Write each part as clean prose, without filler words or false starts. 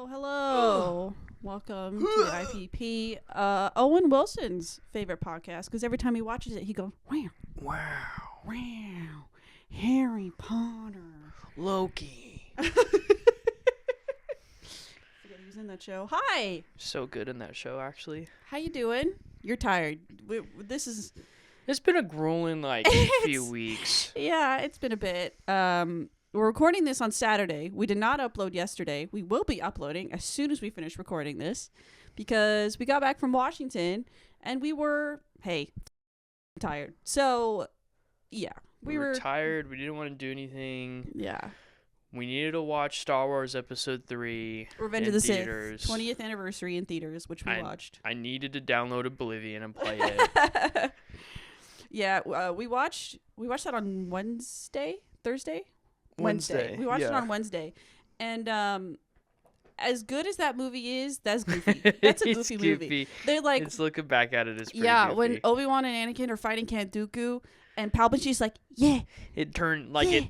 Hello. Welcome to the IPP. Owen Wilson's favorite podcast, because every time he watches it, he goes, wow, Harry Potter. Loki. Forget he was in that show. Hi. So good in that show, actually. How you doing? You're tired. It's been a grueling, few weeks. Yeah, it's been a bit. We're recording this on Saturday. We did not upload yesterday. We will be uploading as soon as we finish recording this, because we got back from Washington and we were, tired. So, yeah. We were tired. We didn't want to do anything. Yeah. We needed to watch Star Wars Episode 3 Revenge of the Sith, 20th anniversary in theaters, which we watched. I needed to download Oblivion and play it. Yeah, we watched that on Thursday? Wednesday. We watched it on Wednesday. And as good as that movie is, that's goofy. That's a goofy movie. They're like, it's looking back at it, it's pretty goofy. When Obi-Wan and Anakin are fighting Count Dooku and Palpatine's like, yeah. It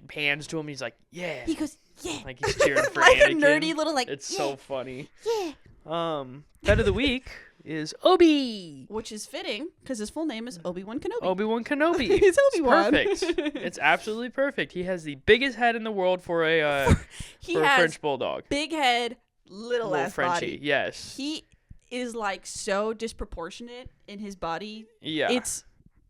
pans to him, he's like, yeah. He goes, yeah. Like he's cheering for like Anakin. A nerdy little it's yeah. So funny. Yeah. Pet of the week is Obi, which is fitting because his full name is Obi-Wan Kenobi. Obi-Wan Kenobi. It's Obi-Wan. It's perfect. It's absolutely perfect. He has the biggest head in the world for a French bulldog. Big head, little ass Frenchie. body. Yes. He is so disproportionate in his body. Yeah. It's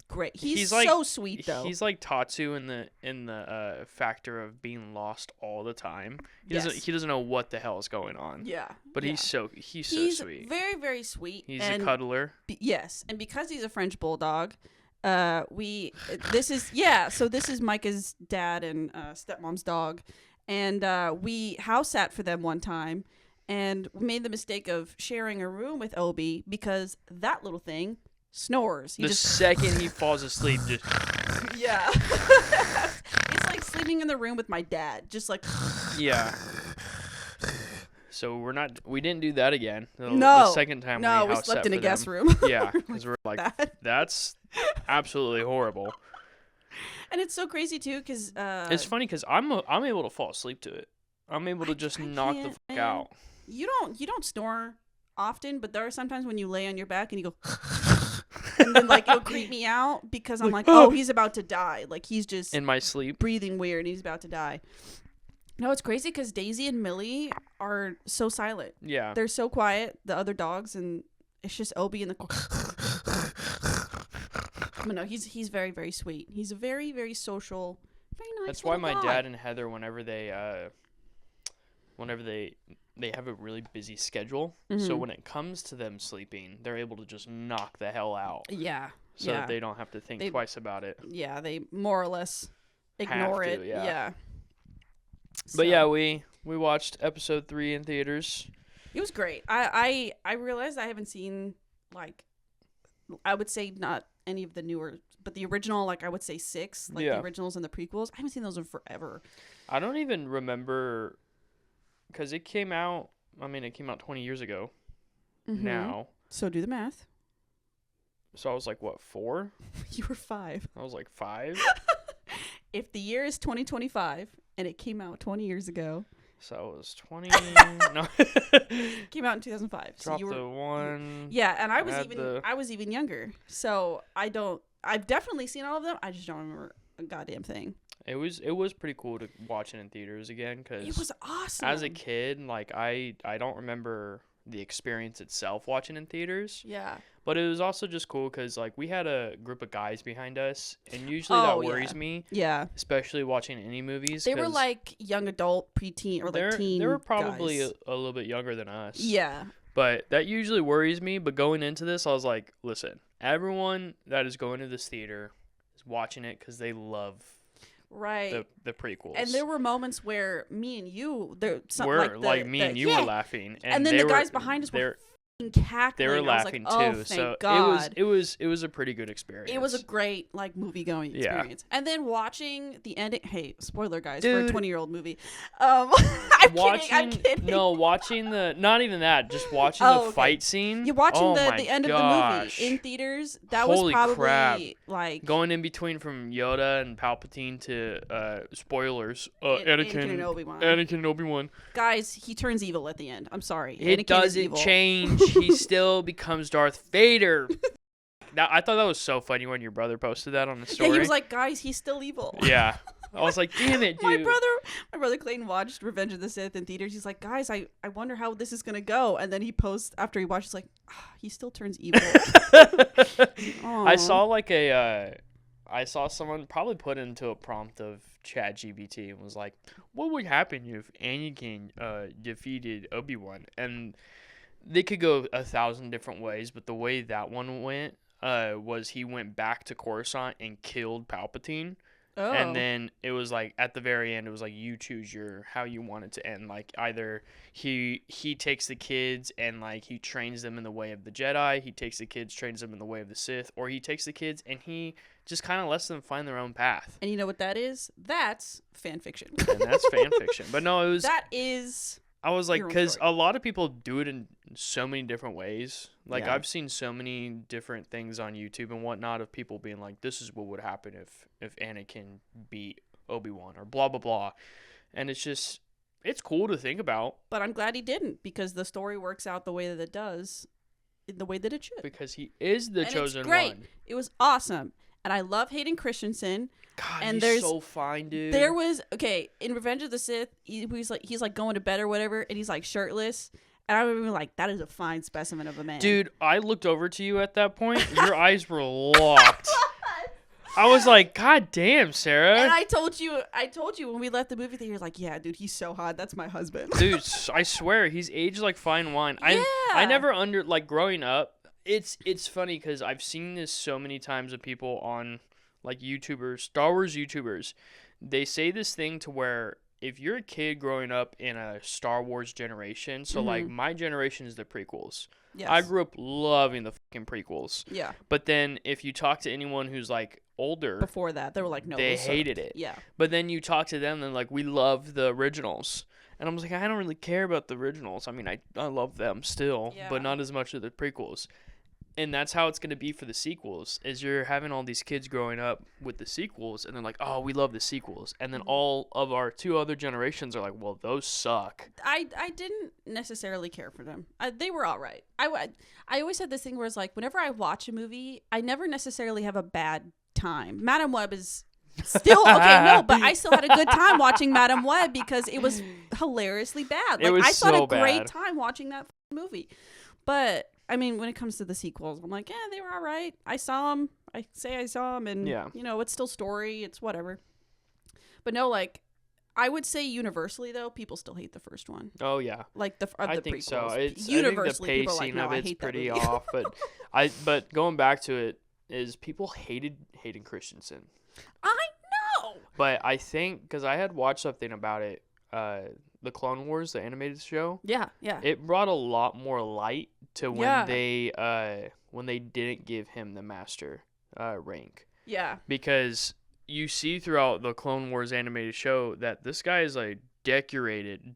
great. He's so sweet though. He's like Tatsu in the factor of being lost all the time. He doesn't know what the hell is going on. Yeah. But he's so sweet. Very, very sweet. He's a cuddler. Yes, and because he's a French bulldog, this is Micah's dad and stepmom's dog, and we house sat for them one time, and we made the mistake of sharing a room with Obi because that little thing snores. Second he falls asleep, just yeah. It's like sleeping in the room with my dad, just like yeah. So we didn't do that again. The second time we slept in a guest room. Yeah, because we're like, that's absolutely horrible. And it's so crazy too, because it's funny because I'm able to fall asleep to it. I'm able to just knock the fuck out. You don't snore often, but there are sometimes when you lay on your back and you go and then it'll creep me out because I'm like, oh, he's about to die. Like he's just in my sleep breathing weird and he's about to die. No, it's crazy because Daisy and Millie are so silent. Yeah. They're so quiet, the other dogs, and it's just Obi in the but no, he's very, very sweet. He's a very, very social, very nice. That's why my dog. dad and Heather, whenever they have a really busy schedule, so when it comes to them sleeping, they're able to just knock the hell out. Yeah. So that they don't have to think twice about it. Yeah, they more or less ignore it. Yeah. But yeah, we watched episode 3 in theaters. It was great. I realized I haven't seen I would say not any of the newer, but the original, I would say 6, the originals and the prequels. I haven't seen those in forever. I don't even remember, because it came out 20 years ago now. So do the math. So I was like, what, 4? You were 5. I was like 5? If the year is 2025 and it came out 20 years ago. So I was 20. No. Came out in 2005. Dropped so you were the 1. Yeah, and I was even younger. So I've definitely seen all of them. I just don't remember a goddamn thing. It was pretty cool to watch it in theaters again, because it was awesome. As a kid, I don't remember the experience itself watching in theaters. Yeah. But it was also just cool because we had a group of guys behind us, and usually that worries me. Yeah. Especially watching any movies. They were young adult, preteen, or teen. They were probably guys. a little bit younger than us. Yeah. But that usually worries me. But going into this, I was like, listen, everyone that is going to this theater is watching it because they love the prequels. And there were moments where me and you, were laughing, and then the guys behind us were cackling. They were laughing too. Thank so God. it was a pretty good experience. It was a great movie going experience. And then watching the ending. Hey, spoiler guys, for a 20-year-old movie. I'm kidding. No, watching not even that, just watching the fight scene. You're watching the end of the movie in theaters. That was probably crap. like going in between from Yoda and Palpatine to spoilers. Anakin and Obi-Wan. Anakin and Obi-Wan. Guys, he turns evil at the end. I'm sorry. It Anakin doesn't change. He still becomes Darth Vader. Now, I thought that was so funny when your brother posted that on the story. Yeah, he was like, guys, he's still evil. Yeah. I was like, damn it, dude. My brother Clayton watched Revenge of the Sith in theaters. He's like, guys, I wonder how this is going to go. And then he posts after he watched, he's like, he still turns evil. I saw someone probably put into a prompt of ChatGPT and was like, what would happen if Anakin defeated Obi-Wan? And they could go 1,000 different ways, but the way that one went was he went back to Coruscant and killed Palpatine. Oh. And then it was like at the very end, it was like you choose how you want it to end. Like either he takes the kids and like he trains them in the way of the Jedi, he takes the kids, trains them in the way of the Sith, or he takes the kids and he just kind of lets them find their own path. And you know what that is? That's fan fiction. And that's fan fiction. But no, it was. That is. I was like, because a lot of people do it in so many different ways. Like, yeah. I've seen so many different things on YouTube and whatnot of people being like, this is what would happen if Anakin beat Obi-Wan or blah, blah, blah. And it's just, it's cool to think about. But I'm glad he didn't, because the story works out the way that it does, in the way that it should. Because he is the chosen it's great. one. It was awesome. And I love Hayden Christensen. God, and he's so fine, dude. There was in Revenge of the Sith, he's like going to bed or whatever, and he's like shirtless, and I remember like, that is a fine specimen of a man. Dude, I looked over to you at that point. Your eyes were locked. I was like, God damn, Sarah. And I told you when we left the movie theater, you're like, yeah, dude, he's so hot. That's my husband. Dude, I swear, he's aged like fine wine. Yeah. I never growing up. It's funny because I've seen this so many times with people on like YouTubers, Star Wars YouTubers. They say this thing to where if you're a kid growing up in a Star Wars generation, so like my generation is the prequels. Yes. I grew up loving the fucking prequels. Yeah. But then if you talk to anyone who's like older, before that, they were like, no, they hated it. Yeah. But then you talk to them and like, we love the originals. And I was like, I don't really care about the originals. I mean, I love them still, but not as much as the prequels. And that's how it's going to be for the sequels, is you're having all these kids growing up with the sequels, and they're like, oh, we love the sequels. And then all of our two other generations are like, well, those suck. I didn't necessarily care for them. They were all right. I always had this thing where it's like, whenever I watch a movie, I never necessarily have a bad time. Madam Web is still, okay, no, but I still had a good time watching Madam Web because it was hilariously bad. Like, I had a great time watching that movie. But I mean, when it comes to the sequels, I'm like, they were all right. I saw them. I saw them, and it's still story. It's whatever. But no, like, I would say universally though, people still hate the first one. Oh yeah, like I think prequels. so. It's universally, I think the people are like, no, of I it's hate pretty that movie. off. But going back to it, is people hated Hayden Christensen. I know. But I think because I had watched something about it, the Clone Wars, the animated show. Yeah. It brought a lot more light to when they didn't give him the master rank. Yeah. Because you see throughout the Clone Wars animated show that this guy is a decorated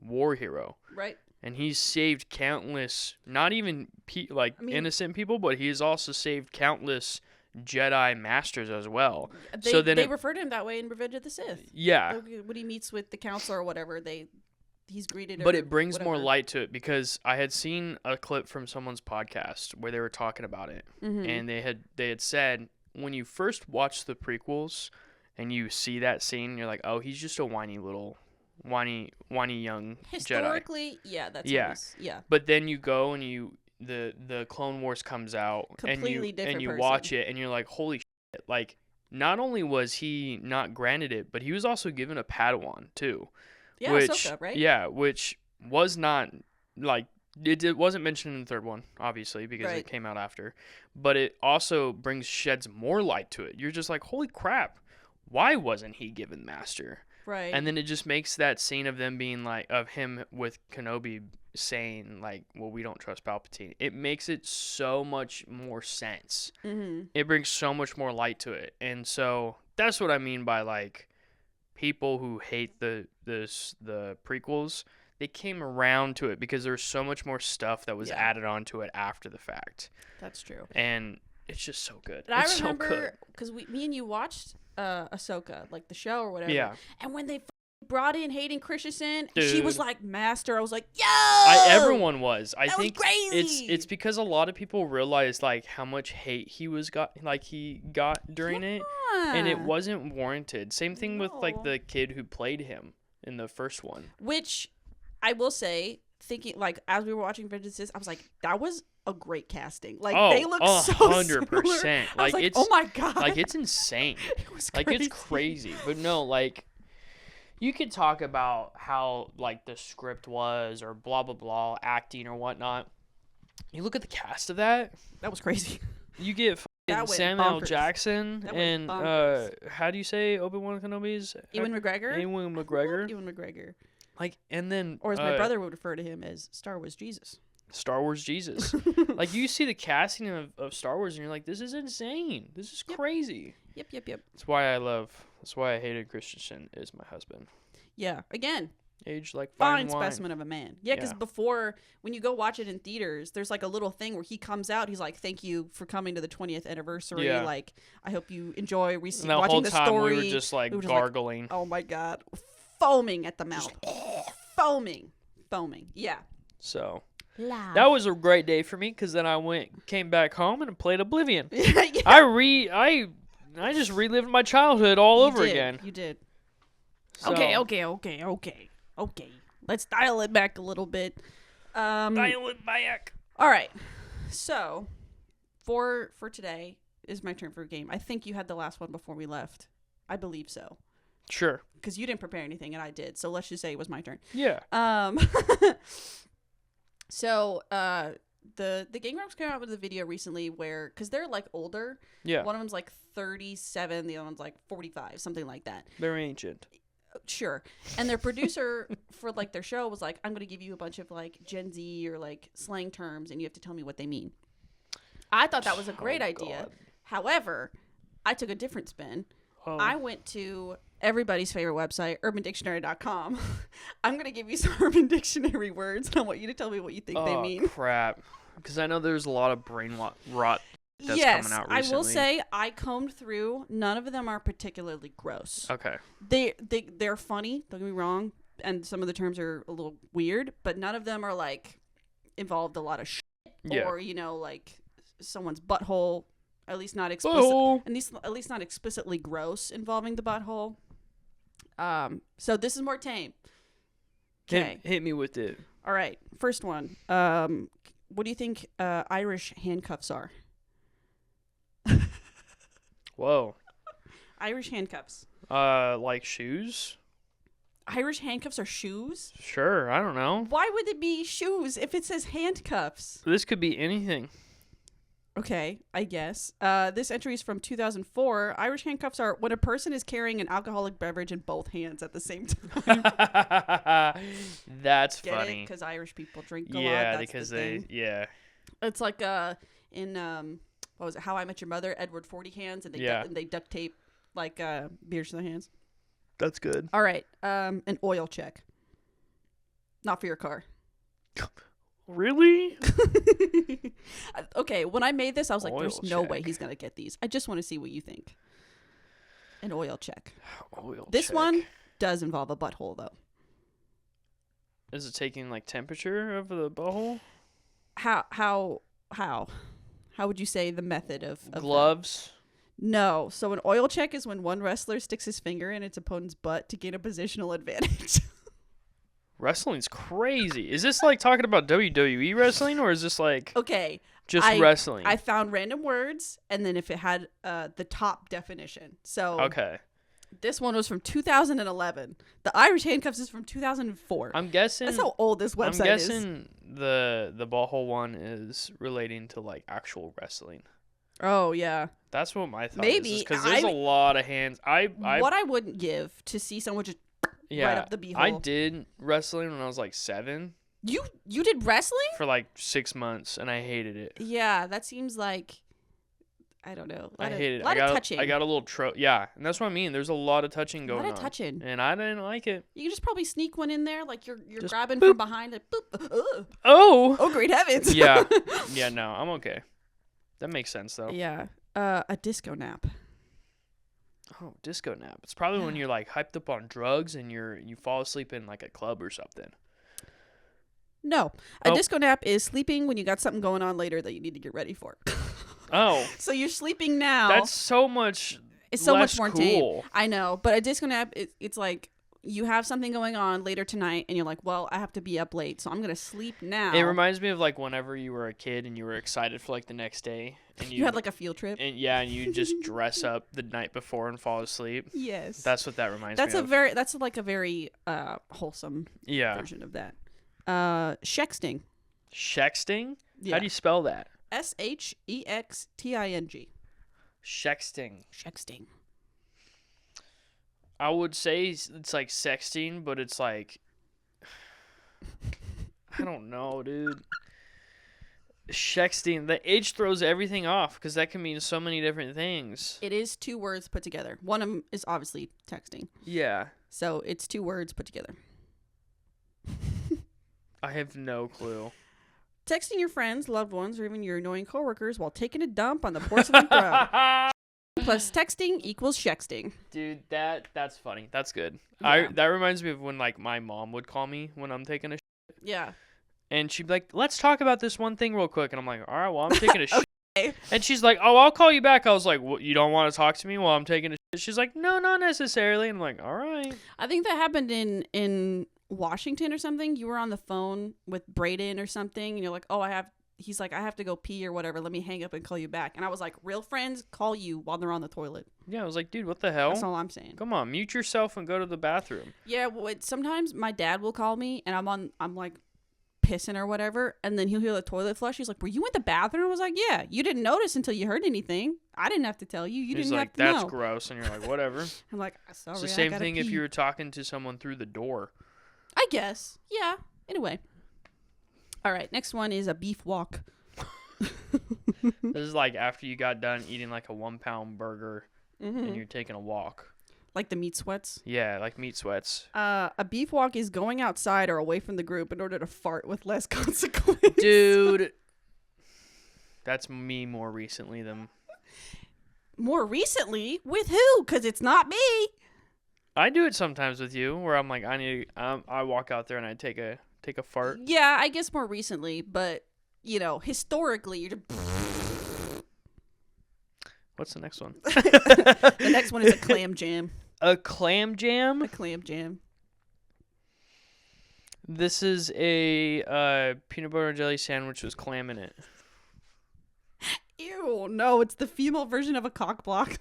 war hero. Right. And he's saved countless, not even innocent people, but he's also saved countless Jedi masters as well. They refer to him that way in Revenge of the Sith. Yeah. When he meets with the council or whatever, he's greeted. But it brings more light to it because I had seen a clip from someone's podcast where they were talking about it, and they had said when you first watch the prequels and you see that scene, you're like, oh, he's just a whiny young Historically, Jedi. Yeah. But then you go and the Clone Wars comes out completely and you person. watch it and you're like, holy shit. Like, not only was he not granted it, but he was also given a Padawan too. Yeah, Ahsoka, right? Yeah, which was not like it wasn't mentioned in the third one, obviously, because it came out after. But it also sheds more light to it. You're just like, holy crap, why wasn't he given master? Right. And then it just makes that scene of them being like, of him with Kenobi saying like, well, we don't trust Palpatine, it makes it so much more sense. Mm-hmm. It brings so much more light to it. And so that's what I mean by like people who hate the prequels, they came around to it because there's so much more stuff that was added onto it after the fact. That's true. And it's just so good. And it's I remember so good. because me and you watched Ahsoka, like the show or whatever. Yeah. And when they brought in Hayden Christensen, Dude. she was like master. I was like, yo! Everyone was. I think was crazy. It's because a lot of people realized like how much hate he got during it, and it wasn't warranted. Same thing with like the kid who played him in the first one. Which I will say, thinking like as we were watching Vengeances, I was like, that was a great casting. Like they look so 100%. Like, I was like, oh my god, like it's insane. It was like crazy. It's crazy. But no, like you could talk about how like the script was or blah blah blah, acting or whatnot. You look at the cast of that. That was crazy. You get Samuel L. Jackson and how do you say Obi-Wan Kenobi's? Ewan McGregor. Ewan McGregor. Ewan McGregor. Like, and then or as my brother would refer to him as Star Wars Jesus. Star Wars Jesus. Like you see the casting of Star Wars and you're like, this is insane. This is crazy. Yep. That's why I hated Christensen is my husband. Yeah. Again. Aged like fine wine. Specimen of a man. Yeah, because before, when you go watch it in theaters, there's like a little thing where he comes out. He's like, "Thank you for coming to the 20th anniversary. Yeah. Like, I hope you enjoy watching whole the time story." we were just like gargling. Like, oh my god, foaming at the mouth, foaming. Yeah. So that was a great day for me because then I came back home and played Oblivion. Yeah. I just relived my childhood all over again. You did. So, Okay. Let's dial it back a little bit. Dial it back. All right. So, for today is my turn for a game. I think you had the last one before we left. I believe so. Sure. Because you didn't prepare anything and I did. So let's just say it was my turn. Yeah. So, the Game Grumps came out with a video recently where, because they're like older. Yeah. One of them's like 37, the other one's like 45, something like that. They're ancient. Sure. And their producer for like their show was like, I'm going to give you a bunch of like Gen Z or like slang terms and you have to tell me what they mean. I thought that was a great idea. God. However, I took a different spin. Oh. I went to everybody's favorite website, urbandictionary.com. I'm going to give you some Urban Dictionary words and I want you to tell me what you think they mean. Oh, crap. Because I know there's a lot of brain rot that's coming out recently. I will say I combed through. None of them are particularly gross. Okay. They're funny, don't get me wrong, and some of the terms are a little weird, but none of them are like involved a lot of shit or like someone's butthole. At least not explicitly gross involving the butthole. So this is more tame. Okay. Hit me with it. All right. First one. What do you think Irish handcuffs are? Whoa. Irish handcuffs. Like shoes? Irish handcuffs are shoes? Sure, I don't know. Why would it be shoes if it says handcuffs? This could be anything. Okay, I guess. This entry is from 2004. Irish handcuffs are when a person is carrying an alcoholic beverage in both hands at the same time. That's Get funny. Because Irish people drink a lot. Yeah, That's because the thing. It's like in what was it? How I Met Your Mother. Edward 40 hands, and they duct tape like beers to their hands. That's good. All right, an oil check. Not for your car. Really? Okay, when I made this, I was like, Oil there's no check. way he's going to get these. I just want to see what you think. An oil check. This check. One does involve a butthole, though. Is it taking, like, temperature of the butthole? How would you say the method of gloves? No. So an oil check is when one wrestler sticks his finger in its opponent's butt to gain a positional advantage. Wrestling's crazy. Is this like talking about WWE wrestling or is this like just wrestling? I found random words and then if it had the top definition. So okay. This one was from 2011. The Irish handcuffs is from 2004. I'm guessing that's how old this website is. I'm guessing the butthole one is relating to like actual wrestling. Oh yeah. That's what my thought is. Because there's a lot of hands. What I wouldn't give to see someone just right up the beehole. I did wrestling when I was like 7, You did wrestling? for like 6 months, and I hated it. Yeah, that seems like, I don't know. I hated it. A lot of touching. I got a little yeah, and that's what I mean. There's a lot of touching going on. A lot of touching. And I didn't like it. You can just probably sneak one in there, like you're Just grabbing boop. from behind it. Boop. Oh. Oh, great heavens. Yeah. Yeah, no, I'm okay. That makes sense though. Yeah. A disco nap. Oh, disco nap. It's probably when you're like hyped up on drugs and you fall asleep in like a club or something. No. A disco nap is sleeping when you got something going on later that you need to get ready for. Oh. So you're sleeping now. That's so much It's so less much more cool. tame. I know, but a disco nap, it's like you have something going on later tonight, and you're like, well, I have to be up late, so I'm gonna sleep now. It reminds me of like whenever you were a kid and you were excited for like the next day, and you had like a field trip. and you just dress up the night before and fall asleep. Yes, That's what that reminds that's me a of. very that's like a very wholesome version of that. Shexting. Shexting? Yeah. How do you spell that? SHEXTING. Shexting. Shexting. I would say it's like sexting, but it's like I don't know, dude. Shexting. The H throws everything off because that can mean so many different things. It is 2 words put together. One of them is obviously texting. Yeah. So it's 2 words put together. I have no clue. Texting your friends, loved ones, or even your annoying coworkers while taking a dump on the porcelain throne. Plus texting equals shexting. Dude, that's funny. That's good. Yeah. That reminds me of when like my mom would call me when I'm taking a shit. Yeah. And she'd be like, "Let's talk about this one thing real quick." And I'm like, "All right, well, I'm taking a shit." Okay. And she's like, "Oh, I'll call you back." I was like, "What, you don't want to talk to me while I'm taking a shit?" She's like, "No, not necessarily." And I'm like, "All right." I think that happened in Washington or something. You were on the phone with Braden or something, and you're like, "Oh, he's like, I have to go pee or whatever. Let me hang up and call you back." And I was like, real friends call you while they're on the toilet. Yeah, I was like, "Dude, what the hell?" That's all I'm saying. Come on, mute yourself and go to the bathroom. Yeah, well, sometimes my dad will call me and I'm like pissing or whatever, and then he'll hear the toilet flush. He's like, "Were you in the bathroom?" I was like, "Yeah." You didn't notice until you heard anything. I didn't have to tell you. You He's didn't like, have to "That's know. gross," and you're like, "Whatever." I'm like, "Sorry, It's the I same gotta thing if pee." you were talking to someone through the door. I guess. Yeah. Anyway. All right. Next one is a beef walk. This is like after you got done eating like a 1-pound burger and you're taking a walk. Like the meat sweats. Yeah, like meat sweats. A beef walk is going outside or away from the group in order to fart with less consequence. Dude, that's me more recently than... More recently? With who? Because it's not me. I do it sometimes with you where I'm like, I walk out there and I take a fart. Yeah, I guess more recently, but, you know, historically, you're just... What's the next one? The next one is a clam jam. A clam jam? A clam jam. This is a peanut butter and jelly sandwich with clam in it. Ew, no, it's the female version of a cock block.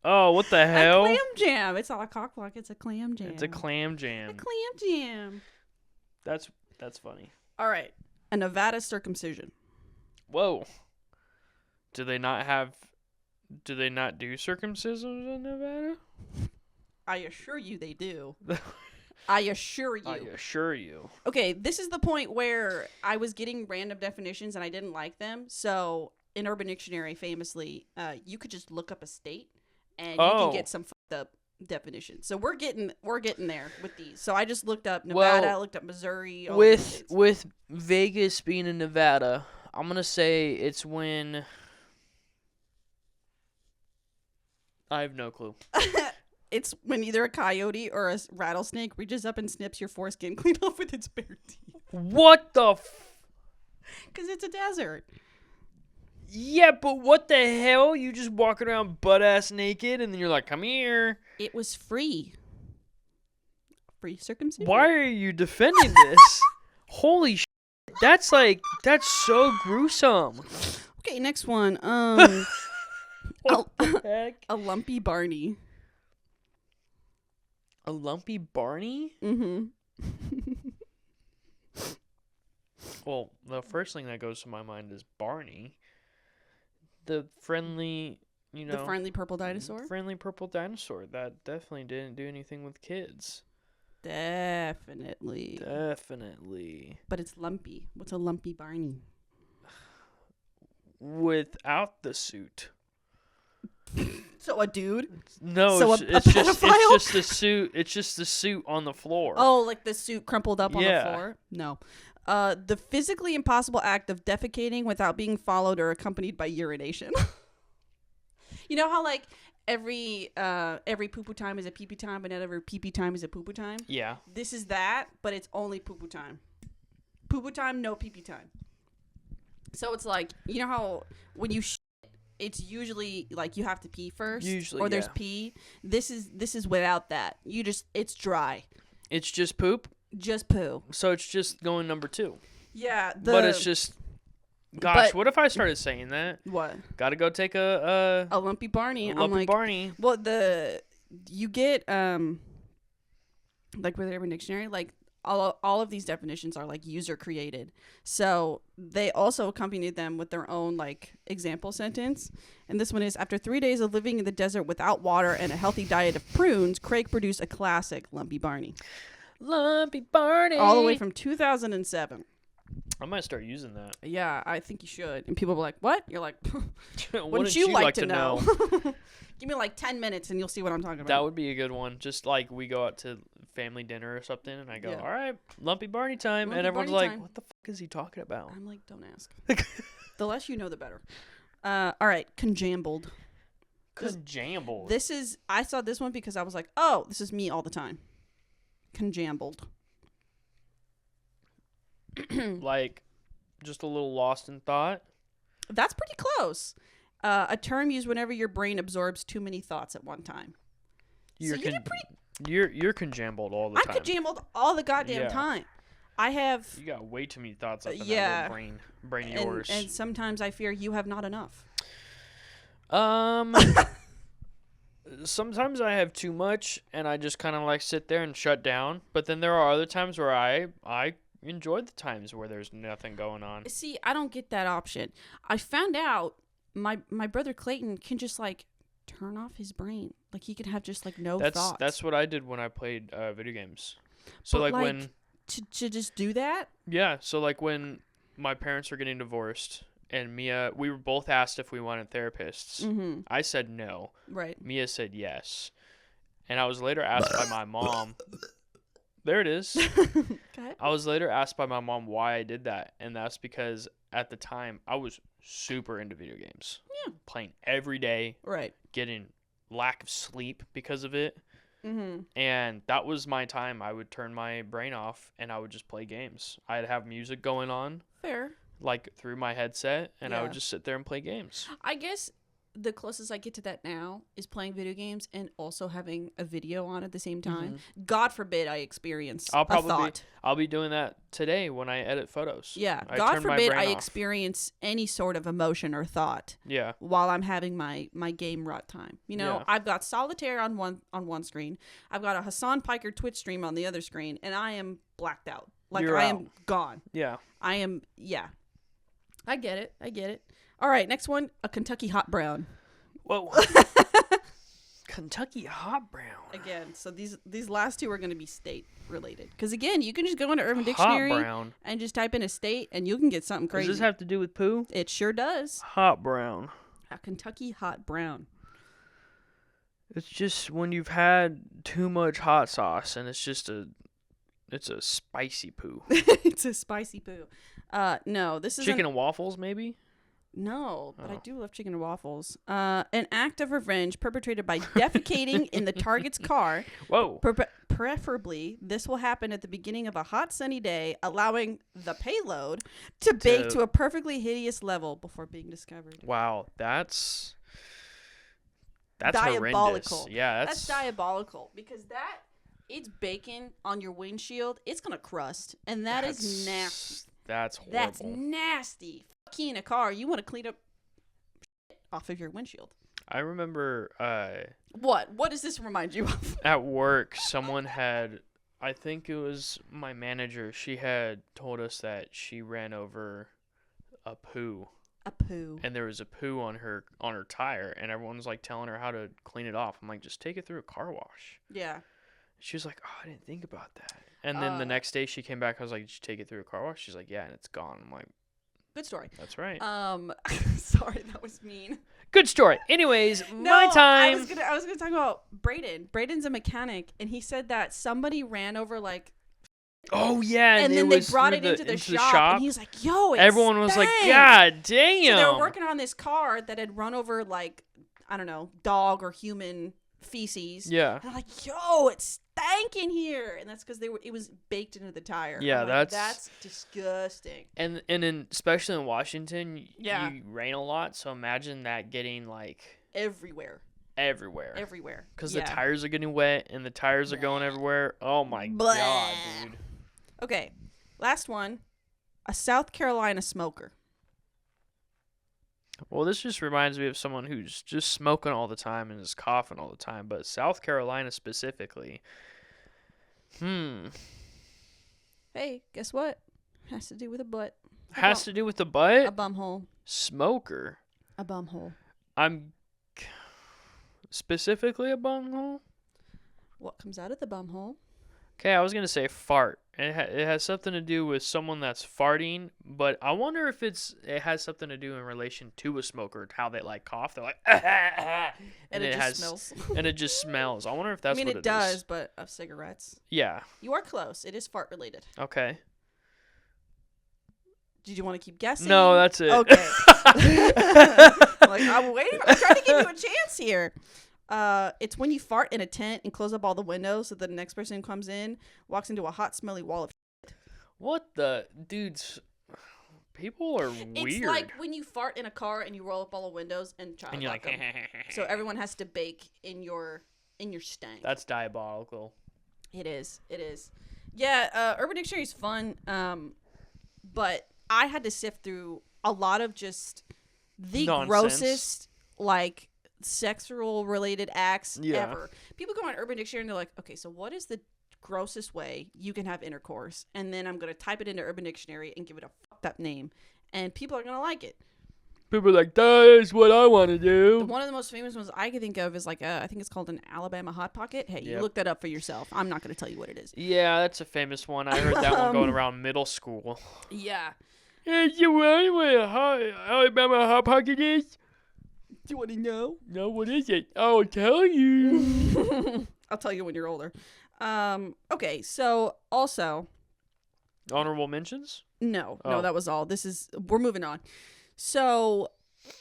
Oh, what the hell? A clam jam. It's not a cock block, it's a clam jam. It's a clam jam. A clam jam. That's funny. All right. A Nevada circumcision. Whoa. Do they not do circumcisions in Nevada? I assure you they do. I assure you. I assure you. Okay, this is the point where I was getting random definitions and I didn't like them. So in Urban Dictionary, famously, you could just look up a state and you can get some fucked up definitions. So we're getting there with these. So I just looked up Nevada, I looked up Missouri. All these states. With Vegas being in Nevada, I'm gonna say it's when. I have no clue. It's when either a coyote or a rattlesnake reaches up and snips your foreskin clean off with its bare teeth. What the? Because it's a desert. Yeah, but what the hell? You just walking around butt ass naked, and then you're like, "Come here." It was free. Free circumcision. Why are you defending this? Holy shit! That's so gruesome. Okay, next one. What the heck? A lumpy Barney. A lumpy Barney? Mm-hmm. Well, the first thing that goes to my mind is Barney. The friendly, The friendly purple dinosaur? Friendly purple dinosaur that definitely didn't do anything with kids. Definitely. Definitely. But it's lumpy. What's a lumpy Barney? Without the suit. So a dude? No, So it's just the suit. It's just the suit on the floor. Oh, like the suit crumpled up on the Yeah. floor? No. The physically impossible act of defecating without being followed or accompanied by urination. You know how like every poo-poo time is a pee-pee time, but not every pee-pee time is a poo-poo time? Yeah. This is that, but it's only poo-poo time. Poo-poo time, no pee-pee time. So it's like, you know how when you it's usually like you have to pee first, Usually, or there's yeah. pee. This is without that. It's dry, It's just poop. just poo. So it's just going number 2. Yeah, But it's just. Gosh, but- what if I started saying that? what Gotta go take a lumpy Barney. I'm lumpy like, Barney. well, you get like with Urban Dictionary, like all of these definitions are like user created. So they also accompanied them with their own like example sentence. And this one is, after 3 days of living in the desert without water and a healthy diet of prunes, Craig produced a classic Lumpy Barney. Lumpy Barney. All the way from 2007. I might start using that. Yeah, I think you should. And people were like, what? You're like, Wouldn't wouldn't you like to know? Give me like 10 minutes and you'll see what I'm talking about. That would be a good one. Just like we go out to family dinner or something, and I go, Yeah. all right, Lumpy Barney time. Lumpy And everyone's Barney like, time. what the fuck is he talking about? I'm like, don't ask. The less you know, the better. All right, conjambled. Conjambled. I saw this one because I was like, oh, this is me all the time. Conjambled. Like, just a little lost in thought. That's pretty close. A term used whenever your brain absorbs too many thoughts at one time. You're so you did pretty. You're conjambled all the time. I'm conjambled all the goddamn Yeah. time. I have, You got way too many thoughts up in yeah. that little brain of yours. and sometimes I fear you have not enough. Sometimes I have too much, and I just kind of like sit there and shut down. But then there are other times where I enjoy the times where there's nothing going on. See, I don't get that option. I found out my brother Clayton can just like turn off his brain. Like he can have just like no thoughts. That's what I did when I played video games. So But, like like, when to just do that. yeah, so like when my parents were getting divorced and Mia, we were both asked if we wanted therapists. Mm-hmm. I said no. Right. Mia said yes. And I was later asked by my mom. There it is. Okay. I was later asked by my mom why I did that, and that's because at the time I was super into video games. Yeah. Playing every day, Right. getting lack of sleep because of it. Mm-hmm. And that was my time. I would turn my brain off and I would just play games. I'd have music going on Fair. like through my headset, and I would Yeah. just sit there and play games. I guess the closest I get to that now is playing video games and also having a video on at the same time. God forbid I experience I'll a probably thought. I'll be doing that today when I edit photos. Yeah. I God turn my forbid brain I off. experience any sort of emotion or thought Yeah. while I'm having my game rut time. You know, Yeah. I've got solitaire on one screen. I've got a Hassan Piker Twitch stream on the other screen, and I am blacked out. Like You're I out. am gone. Yeah. I am. Yeah. I get it. All right, next one, a Kentucky hot brown. Whoa. Kentucky hot brown. Again, so these last two are going to be state related. Because again, you can just go into Urban Hot Dictionary brown. and just type in a state, and you can get something crazy. Does this have to do with poo? It sure does. Hot brown. A Kentucky hot brown. It's just when you've had too much hot sauce and it's a spicy poo. It's a spicy poo. No, this is Chicken and waffles, maybe? No, but I Oh. do love chicken and waffles. An act of revenge perpetrated by defecating in the target's car. Whoa. Preferably, this will happen at the beginning of a hot sunny day, allowing the payload to bake to a perfectly hideous level before being discovered. Wow, that's Diabolical. horrendous. Yeah, That's diabolical because it's bacon on your windshield. It's gonna crust, and that's nasty. That's horrible. That's nasty. Key in a car, you want to clean up off of your windshield. I remember What does this remind you of? at work someone had, I think it was my manager, she had told us that she ran over a poo. A poo. And there was a poo on her tire, and everyone was like telling her how to clean it off. I'm like, just take it through a car wash. Yeah. She was like, "Oh, I didn't think about that." And then the next day she came back. I was like, "Did you take it through a car wash?" She's like, "Yeah, and it's gone." I'm like, Good story. "That's right." Sorry, that was mean. Good story. Anyways, my time. I was gonna talk about Braden. Braden's a mechanic, and he said that somebody ran over like. Oh yeah, and then they brought it into the shop, and he was like, "Yo, everyone was like, God damn!" So they were working on this car that had run over like, I don't know, dog or human feces. Yeah. And I'm like, "Yo, it's stank in here," and that's because it was baked into the tire. Yeah, like, that's disgusting. And in especially in Washington, yeah, you rain a lot, so imagine that getting like everywhere. Because the tires are getting wet and the tires are going everywhere. Oh my God, dude. Okay, last one. A South Carolina smoker. Well, this just reminds me of someone who's just smoking all the time and is coughing all the time. But South Carolina specifically. Hey, guess what? Has to do with a butt. Has to do with the butt? A bumhole. Smoker. A bumhole. I'm specifically a bumhole? What comes out of the bumhole? Okay, I was going to say fart. It has something to do with someone that's farting, but I wonder if it has something to do in relation to a smoker, how they like cough. They're like, and it just smells. And it just smells. I wonder if that's what it is. I mean, it does, but of cigarettes. Yeah. You are close. It is fart related. Okay. Did you want to keep guessing? No, that's it. Okay. I'm waiting. I'm trying to give you a chance here. It's when you fart in a tent and close up all the windows so that the next person who comes in walks into a hot, smelly wall of shit. What the dudes? People are weird. It's like when you fart in a car and you roll up all the windows and try to lock them. So everyone has to bake in your stank. That's diabolical. It is. Yeah, Urban Dictionary is fun, but I had to sift through a lot of just the grossest, like, sexual related acts ever. People go on Urban Dictionary and they're like, okay, so what is the grossest way you can have intercourse? And then I'm going to type it into Urban Dictionary and give it a fucked up name. And people are going to like it. People are like, that is what I want to do. One of the most famous ones I can think of is like, I think it's called an Alabama Hot Pocket. Hey, you look that up for yourself. I'm not going to tell you what it is. Yeah, that's a famous one. I heard that one going around middle school. Yeah. Hey, you know what Alabama Hot Pocket is? Do you want to know? No, what is it? I'll tell you. I'll tell you when you're older. Okay, so also... Honorable mentions? No, that was all. We're moving on. So,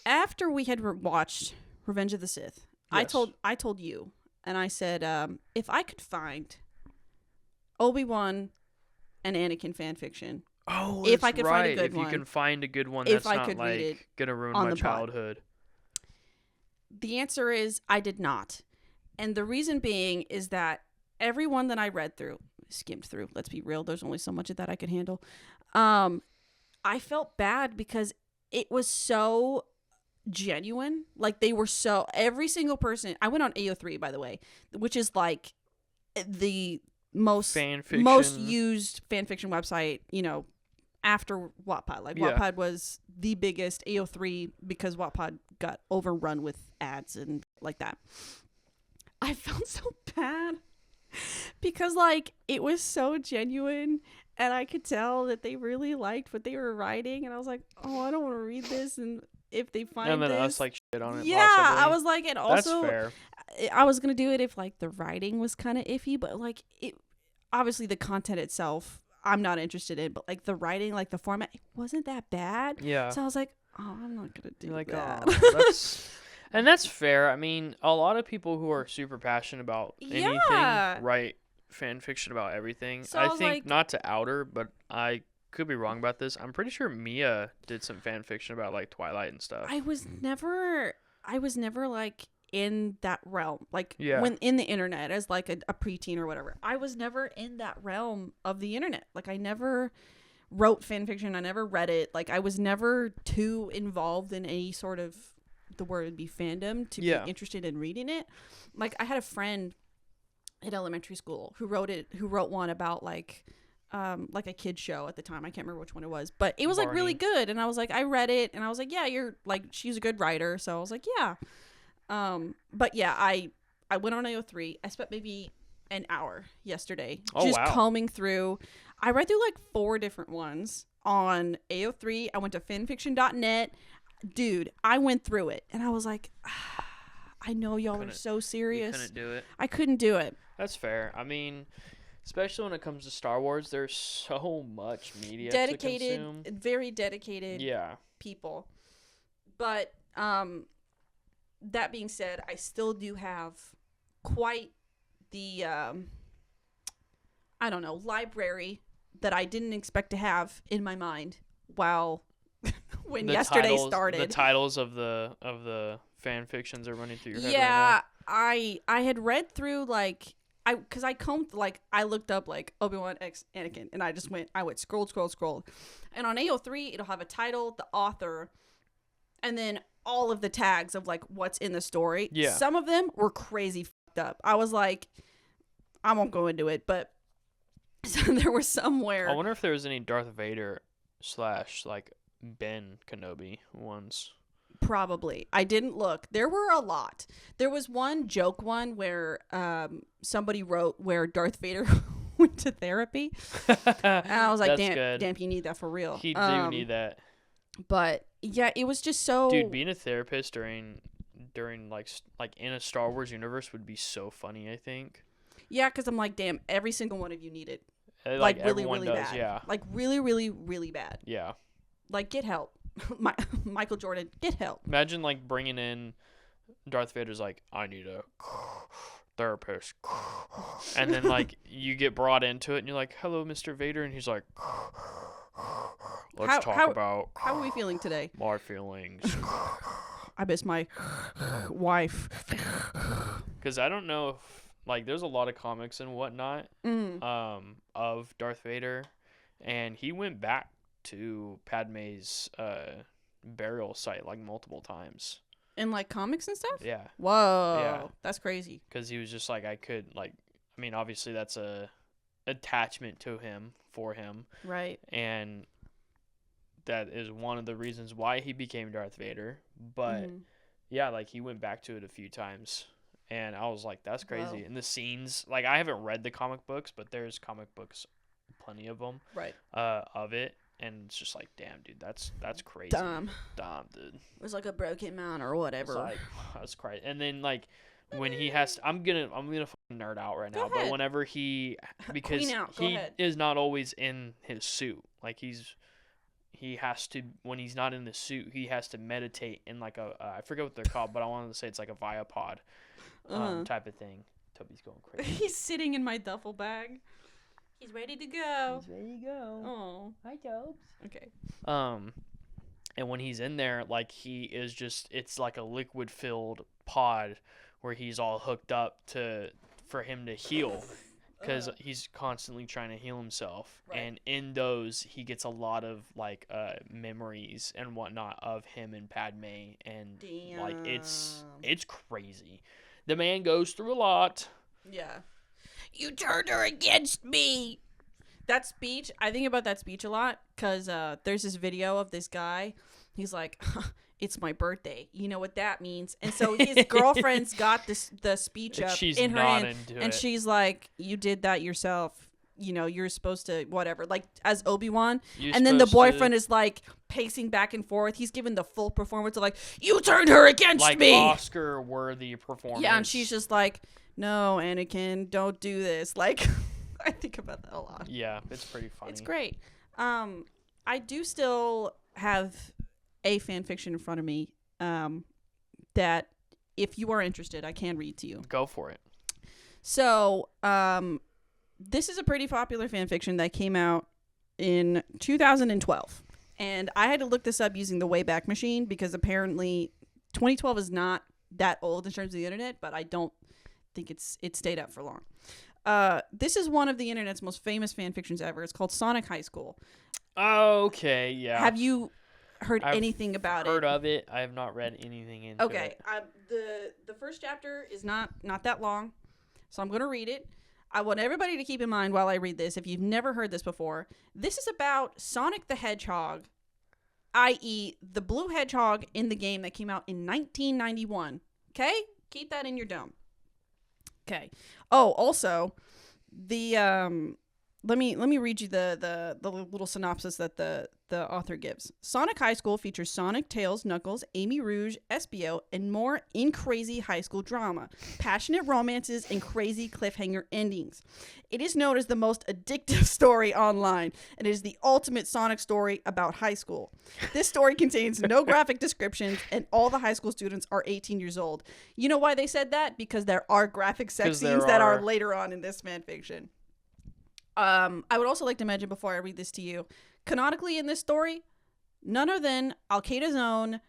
after we had watched Revenge of the Sith, yes. I told you, and I said, if I could find Obi-Wan and Anakin fanfiction... Oh, if I could find a good one. If you can find a good one that's not like gonna ruin my childhood. The answer is I did not. And the reason being is that everyone that I read through, skimmed through, let's be real, there's only so much of that I could handle. I felt bad because it was so genuine. Like they were every single person, I went on AO3 by the way, which is like the most used fanfiction website, after Wattpad. Like Wattpad was the biggest AO3 because Wattpad got overrun with ads and like that. I felt so bad because like it was so genuine and I could tell that they really liked what they were writing and I was like, oh, I don't want to read this, and if they find and then this, us like shit on it. Yeah, possibly. I was like, and also that's fair. I was gonna do it if like the writing was kind of iffy, but like it obviously the content itself I'm not interested in, but like the writing, like the format, it wasn't that bad. Yeah. So I was like, oh, I'm not gonna do that. Oh, that's fair. I mean, a lot of people who are super passionate about anything write fan fiction about everything. So I think like, not to out her, but I could be wrong about this. I'm pretty sure Mia did some fan fiction about like Twilight and stuff. I was never like in that realm, like when in the internet as like a preteen or whatever. I was never in that realm of the internet. Like I never wrote fan fiction. I never read it. Like I was never too involved in any sort of, the word would be fandom, to be interested in reading it. Like I had a friend in elementary school who wrote one about like a kid show at the time. I can't remember which one it was, but it was like really good. And I was like, I read it and I was like, yeah, you're like, she's a good writer. So I was like, yeah. But yeah, I went on AO3. I spent maybe an hour yesterday. Oh, just wow. combing through. I read through like 4 different ones on AO3. I went to fanfiction.net. Dude, I went through it and I was like, I know y'all are so serious. You couldn't do it. I couldn't do it. That's fair. I mean, especially when it comes to Star Wars, there's so much media Dedicated, to consume. very dedicated people. But that being said, I still do have quite the I don't know, library that I didn't expect to have in my mind while when yesterday started. The titles of the fan fictions are running through your head Yeah, right I had read through like because I combed like I looked up like Obi-Wan X Anakin and I went scrolled, and on AO3 it'll have a title, the author, and then all of the tags of like what's in the story. Yeah. Some of them were crazy fucked up. I was like, I won't go into it, but so there was somewhere. I wonder if there was any Darth Vader / like Ben Kenobi ones. Probably. I didn't look. There were a lot. There was one joke one where somebody wrote where Darth Vader went to therapy. And I was like, damn, you need that for real. He do need that. But yeah, it was just so. Dude, being a therapist during like in a Star Wars universe would be so funny, I think. Yeah, because I'm like, damn, every single one of you need it. Like really, everyone really does, bad. yeah. Like really, really, really bad. Yeah. Like, get help. Michael Jordan, get help. Imagine like bringing in Darth Vader's like, I need a therapist, and then like you get brought into it, and you're like, hello, Mr. Vader, and he's like, let's talk about how are we feeling today? My feelings. I miss my wife. Because I don't know if like there's a lot of comics and whatnot of Darth Vader, and he went back to Padme's burial site like multiple times. In like comics and stuff? Yeah. Whoa. Yeah. That's crazy. Because he was just like, I could like, I mean, obviously that's a attachment to him for him. Right. And that is one of the reasons why he became Darth Vader. But yeah, like he went back to it a few times. And I was like, that's crazy. Wow. And the scenes, like I haven't read the comic books, but there's comic books, plenty of them. Right. Of it. And it's just like, damn, dude, that's crazy. Dumb, dude. It was like a broken man or whatever. Like, that's crazy. And then like when he has to, I'm gonna fucking nerd out right now. But whenever he, because he is not always in his suit. Like he has to, when he's not in the suit, he has to meditate in like a I forget what they're called, but I wanted to say it's like a Viapod type of thing. Toby's going crazy. He's sitting in my duffel bag. He's ready to go. Oh. Hi, Tobes. Okay. And when he's in there, like he is just, it's like a liquid-filled pod where he's all hooked up for him to heal because he's constantly trying to heal himself. Right. And in those, he gets a lot of like memories and whatnot of him and Padme, and like it's crazy. The man goes through a lot. Yeah. You turned her against me. That speech, I think about that speech a lot because there's this video of this guy. He's like, it's my birthday. You know what that means? And so his girlfriend's got the speech up in her hand. And she's like, you did that yourself. You know, you're supposed to whatever. Like as Obi-Wan. And then the boyfriend is like pacing back and forth. He's giving the full performance of like, you turned her against me. Like Oscar-worthy performance. Yeah, and she's just like, no, Anakin, don't do this. Like, I think about that a lot. Yeah, it's pretty funny. It's great. I do still have a fan fiction in front of me that if you are interested, I can read to you. Go for it. So, this is a pretty popular fan fiction that came out in 2012. And I had to look this up using the Wayback Machine because apparently 2012 is not that old in terms of the internet, but I don't think it stayed up for long. This is one of the internet's most famous fan fictions ever. It's called Sonic High School. Okay, yeah. Have you heard anything about it? I've heard of it. I have not read anything into it. Okay. The first chapter is not that long, so I'm going to read it. I want everybody to keep in mind while I read this, if you've never heard this before, this is about Sonic the Hedgehog, i.e. the blue hedgehog in the game that came out in 1991. Okay? Keep that in your dome. Okay. Oh, also, the let me read you the little synopsis that the author gives. Sonic High School features Sonic, Tails, Knuckles, Amy Rouge, SBO, and more in crazy high school drama, passionate romances, and crazy cliffhanger endings. It is known as the most addictive story online, and it is the ultimate Sonic story about high school. This story contains no graphic descriptions, and all the high school students are 18 years old. You know why they said that? Because there are graphic sex scenes that are later on in this fan fiction. I would also like to mention before I read this to you, canonically in this story, none other than Al Qaeda's own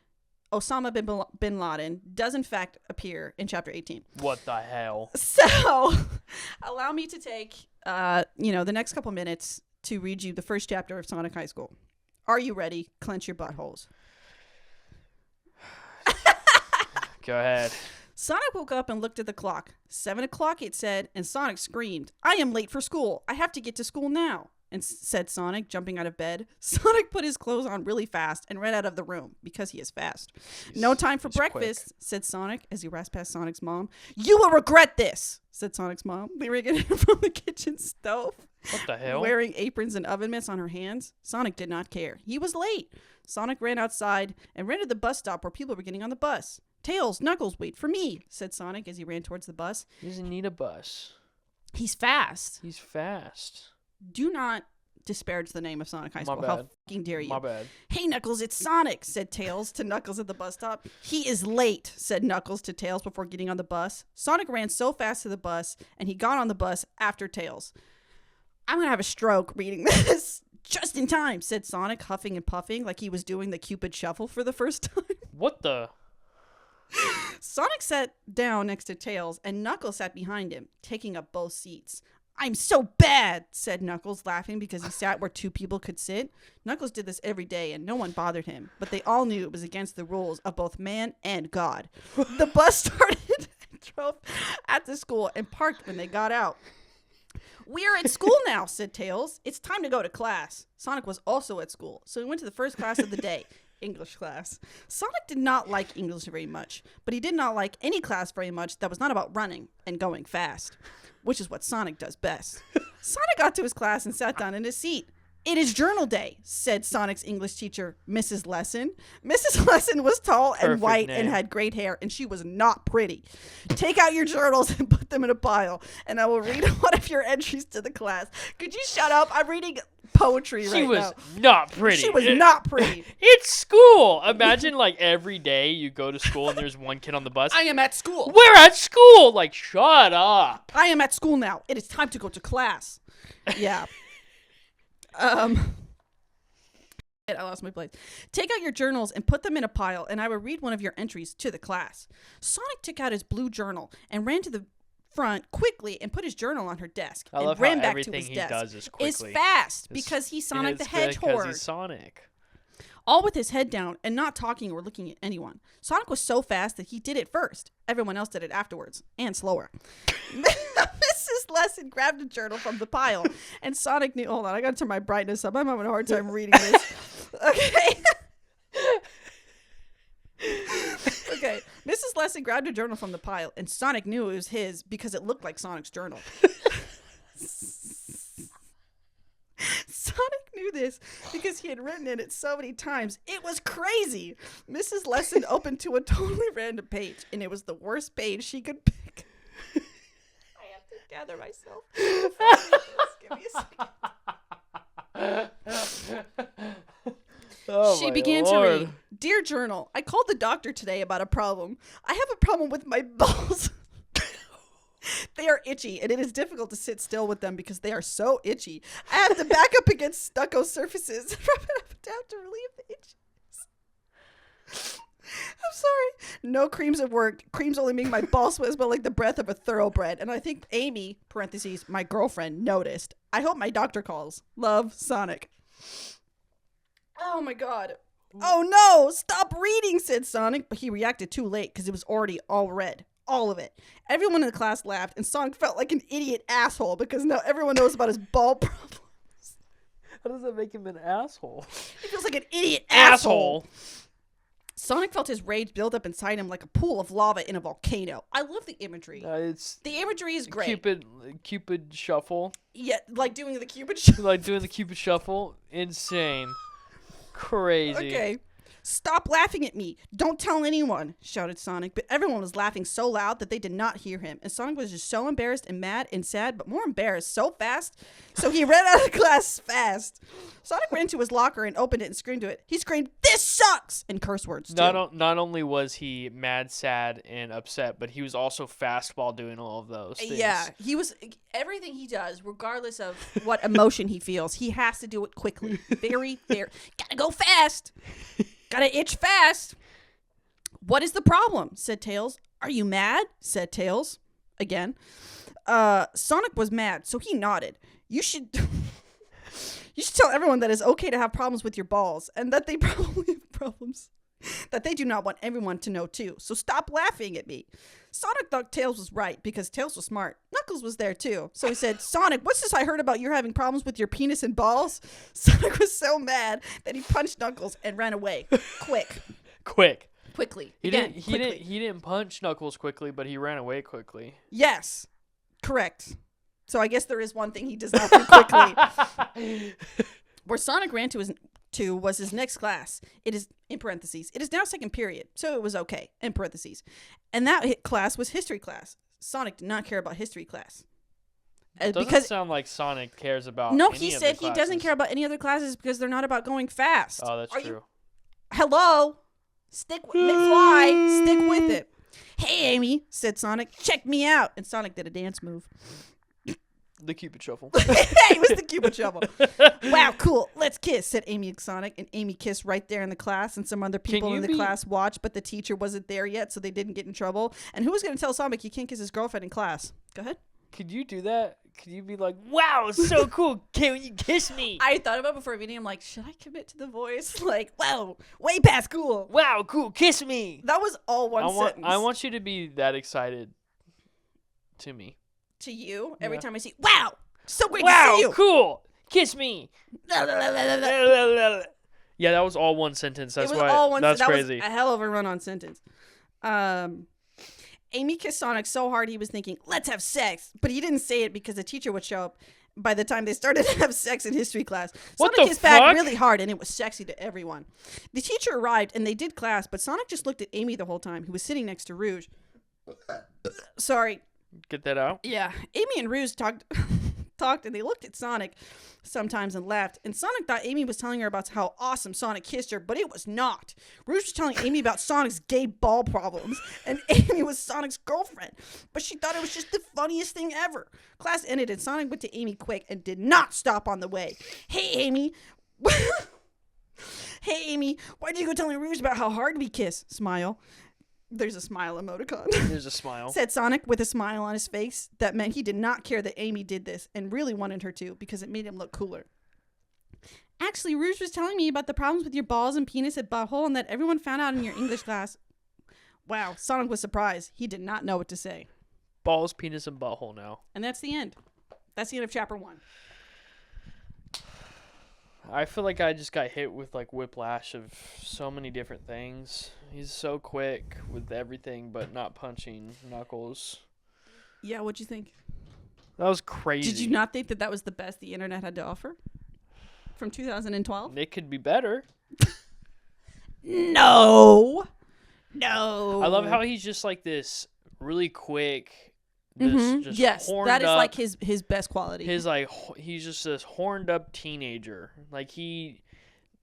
Osama bin Laden does in fact appear in chapter 18. What the hell? So, allow me to take the next couple minutes to read you the first chapter of Sonic High School. Are you ready? Clench your buttholes. Go ahead. Sonic woke up and looked at the clock. 7 o'clock, it said, and Sonic screamed, "I am late for school. I have to get to school now," and said Sonic, jumping out of bed. Sonic put his clothes on really fast and ran out of the room because he is fast. "No time for breakfast," said Sonic as he rasped past Sonic's mom. "You will regret this," said Sonic's mom, leering at him from the kitchen stove. What the hell? Wearing aprons and oven mitts on her hands, Sonic did not care. He was late. Sonic ran outside and ran to the bus stop where people were getting on the bus. "Tails, Knuckles, wait for me," said Sonic as he ran towards the bus. He doesn't need a bus. He's fast. He's fast. Do not disparage the name of Sonic High School. My bad. How fucking dare you? My bad. "Hey, Knuckles, it's Sonic," said Tails to Knuckles at the bus stop. "He is late," said Knuckles to Tails before getting on the bus. Sonic ran so fast to the bus, and he got on the bus after Tails. "I'm going to have a stroke reading this." "Just in time," said Sonic, huffing and puffing like he was doing the Cupid Shuffle for the first time. What the? Sonic sat down next to Tails, and Knuckles sat behind him, taking up both seats. "I'm so bad," said Knuckles, laughing because he sat where two people could sit. Knuckles did this every day, and no one bothered him, but they all knew it was against the rules of both man and God. The bus started and drove at the school and parked when they got out. "We are at school now," said Tails. "It's time to go to class." Sonic was also at school, so he went to the first class of the day. English class. Sonic did not like English very much, but he did not like any class very much that was not about running and going fast, which is what Sonic does best. Sonic got to his class and sat down in his seat. "It is journal day," said Sonic's English teacher, Mrs. Lesson. Mrs. Lesson was tall and white and had great hair, and she was not pretty. "Take out your journals and put them in a pile, and I will read one of your entries to the class." Could you shut up? I'm reading poetry right now. She was not pretty. She was not pretty. It's school. Imagine like every day you go to school and there's one kid on the bus. "I am at school." "We're at school." Like, shut up. "I am at school now. It is time to go to class." Yeah. I lost my place. "Take out your journals and put them in a pile, and I will read one of your entries to the class." Sonic took out his blue journal and ran to the front quickly and put his journal on her desk and ran back to his desk. Does is quickly. Is fast because he's Sonic the Hedgehog. Because he's Sonic. All with his head down and not talking or looking at anyone. Sonic was so fast that he did it first. Everyone else did it afterwards, and slower. Mrs. Lesson grabbed a journal from the pile, and Sonic knew... Hold on, I gotta turn my brightness up. I'm having a hard time reading this. Okay. Okay. Mrs. Lesson grabbed a journal from the pile, and Sonic knew it was his because it looked like Sonic's journal. Sonic knew this because he had written in it so many times. It was crazy. Mrs. Lesson opened to a totally random page, and it was the worst page she could pick. I have to gather myself. Give me a second. She began to read. "Dear Journal, I called the doctor today about a problem. I have a problem with my balls. They are itchy, and it is difficult to sit still with them because they are so itchy. I have to back up against stucco surfaces and rub it up and down to relieve the itches. I'm sorry. No creams have worked. Creams only make my balls smell like the breath of a thoroughbred. And I think Amy, parentheses, my girlfriend, noticed. I hope my doctor calls. Love, Sonic." Oh my god. "Oh no, stop reading," said Sonic, but he reacted too late because it was already all read. All of it. Everyone in the class laughed, and Sonic felt like an idiot asshole because now everyone knows about his ball problems. How does that make him an asshole? He feels like an idiot asshole. Sonic felt his rage build up inside him like a pool of lava in a volcano. I love the imagery. The imagery is great. Cupid shuffle. Yeah, like doing the Cupid shuffle. Like doing the Cupid shuffle. Insane. Crazy. Okay. Stop laughing at me. Don't tell anyone, shouted Sonic. But everyone was laughing so loud that they did not hear him. And Sonic was just so embarrassed and mad and sad, but more embarrassed so fast. So he ran out of class fast. Sonic ran to his locker and opened it and screamed to it. He screamed, "This sucks!" in curse words, too. Not only was he mad, sad, and upset, but he was also fast while doing all of those things. Yeah, he was. Everything he does, regardless of what emotion he feels, he has to do it quickly. Very. Gotta go fast. Gotta itch fast. What is the problem? Said Tails. Are you mad? Said Tails. Again. Sonic was mad, so he nodded. You should tell everyone that it's okay to have problems with your balls, and that they probably have problems that they do not want everyone to know too. So stop laughing at me. Sonic thought Tails was right because Tails was smart. Knuckles was there too. So he said, Sonic, what's this I heard about you having problems with your penis and balls? Sonic was so mad that he punched Knuckles and ran away. Quickly. He didn't punch Knuckles quickly, but he ran away quickly. Yes. Correct. So I guess there is one thing he does not do quickly. Where Sonic ran to was his next class. It is, in parentheses, it is now second period, so it was okay, in parentheses. And that class was history class. Sonic did not care about history class. Doesn't sound like Sonic cares about No, any he of said the he doesn't care about any other classes because they're not about going fast. Oh, that's true. Hello? Stick with McFly. Stick with it. Hey, Amy, said Sonic. Check me out. And Sonic did a dance move. The Cupid shuffle. It was the Cupid shuffle. Wow, cool. Let's kiss, said Amy and Sonic. And Amy kissed right there in the class, and some other people in the class watched, but the teacher wasn't there yet, so they didn't get in trouble. And who was going to tell Sonic he can't kiss his girlfriend in class? Go ahead. Could you do that? Could you be like, wow, it's so cool. Can you kiss me? I thought about it before reading. I'm like, should I commit to the voice? Like, wow, way past cool. Wow, cool. Kiss me. That was all one sentence. I want you to be that excited to me. To you every time I see, wow, so great to see you. Wow, cool. Kiss me. Yeah, that was all one sentence. That's why. All one that's crazy. That was a hell of a run-on sentence. Amy kissed Sonic so hard he was thinking, let's have sex. But he didn't say it because the teacher would show up by the time they started to have sex in history class. Sonic kissed back really hard, and it was sexy to everyone. The teacher arrived, and they did class, but Sonic just looked at Amy the whole time, who was sitting next to Rouge. Sorry. Get that out? Yeah. Amy and Rouge talked, and they looked at Sonic sometimes and laughed. And Sonic thought Amy was telling her about how awesome Sonic kissed her, but it was not. Rouge was telling Amy about Sonic's gay ball problems, and Amy was Sonic's girlfriend. But she thought it was just the funniest thing ever. Class ended, and Sonic went to Amy quick and did not stop on the way. Hey, Amy. Hey, Amy. Why'd you go telling Rouge about how hard we kiss? Smile. There's a smile emoticon. There's a smile. Said Sonic with a smile on his face that meant he did not care that Amy did this and really wanted her to because it made him look cooler. Actually, Rouge was telling me about the problems with your balls and penis and butthole and that everyone found out in your English class. Wow, Sonic was surprised. He did not know what to say. Balls, penis, and butthole now. And that's the end. That's the end of chapter 1. I feel like I just got hit with like whiplash of so many different things. He's so quick with everything, but not punching Knuckles. Yeah, what'd you think? That was crazy. Did you not think that that was the best the internet had to offer from 2012? It could be better. No. I love how he's just like this really quick. Just yes, that is like his best quality. He's just this horned up teenager. Like he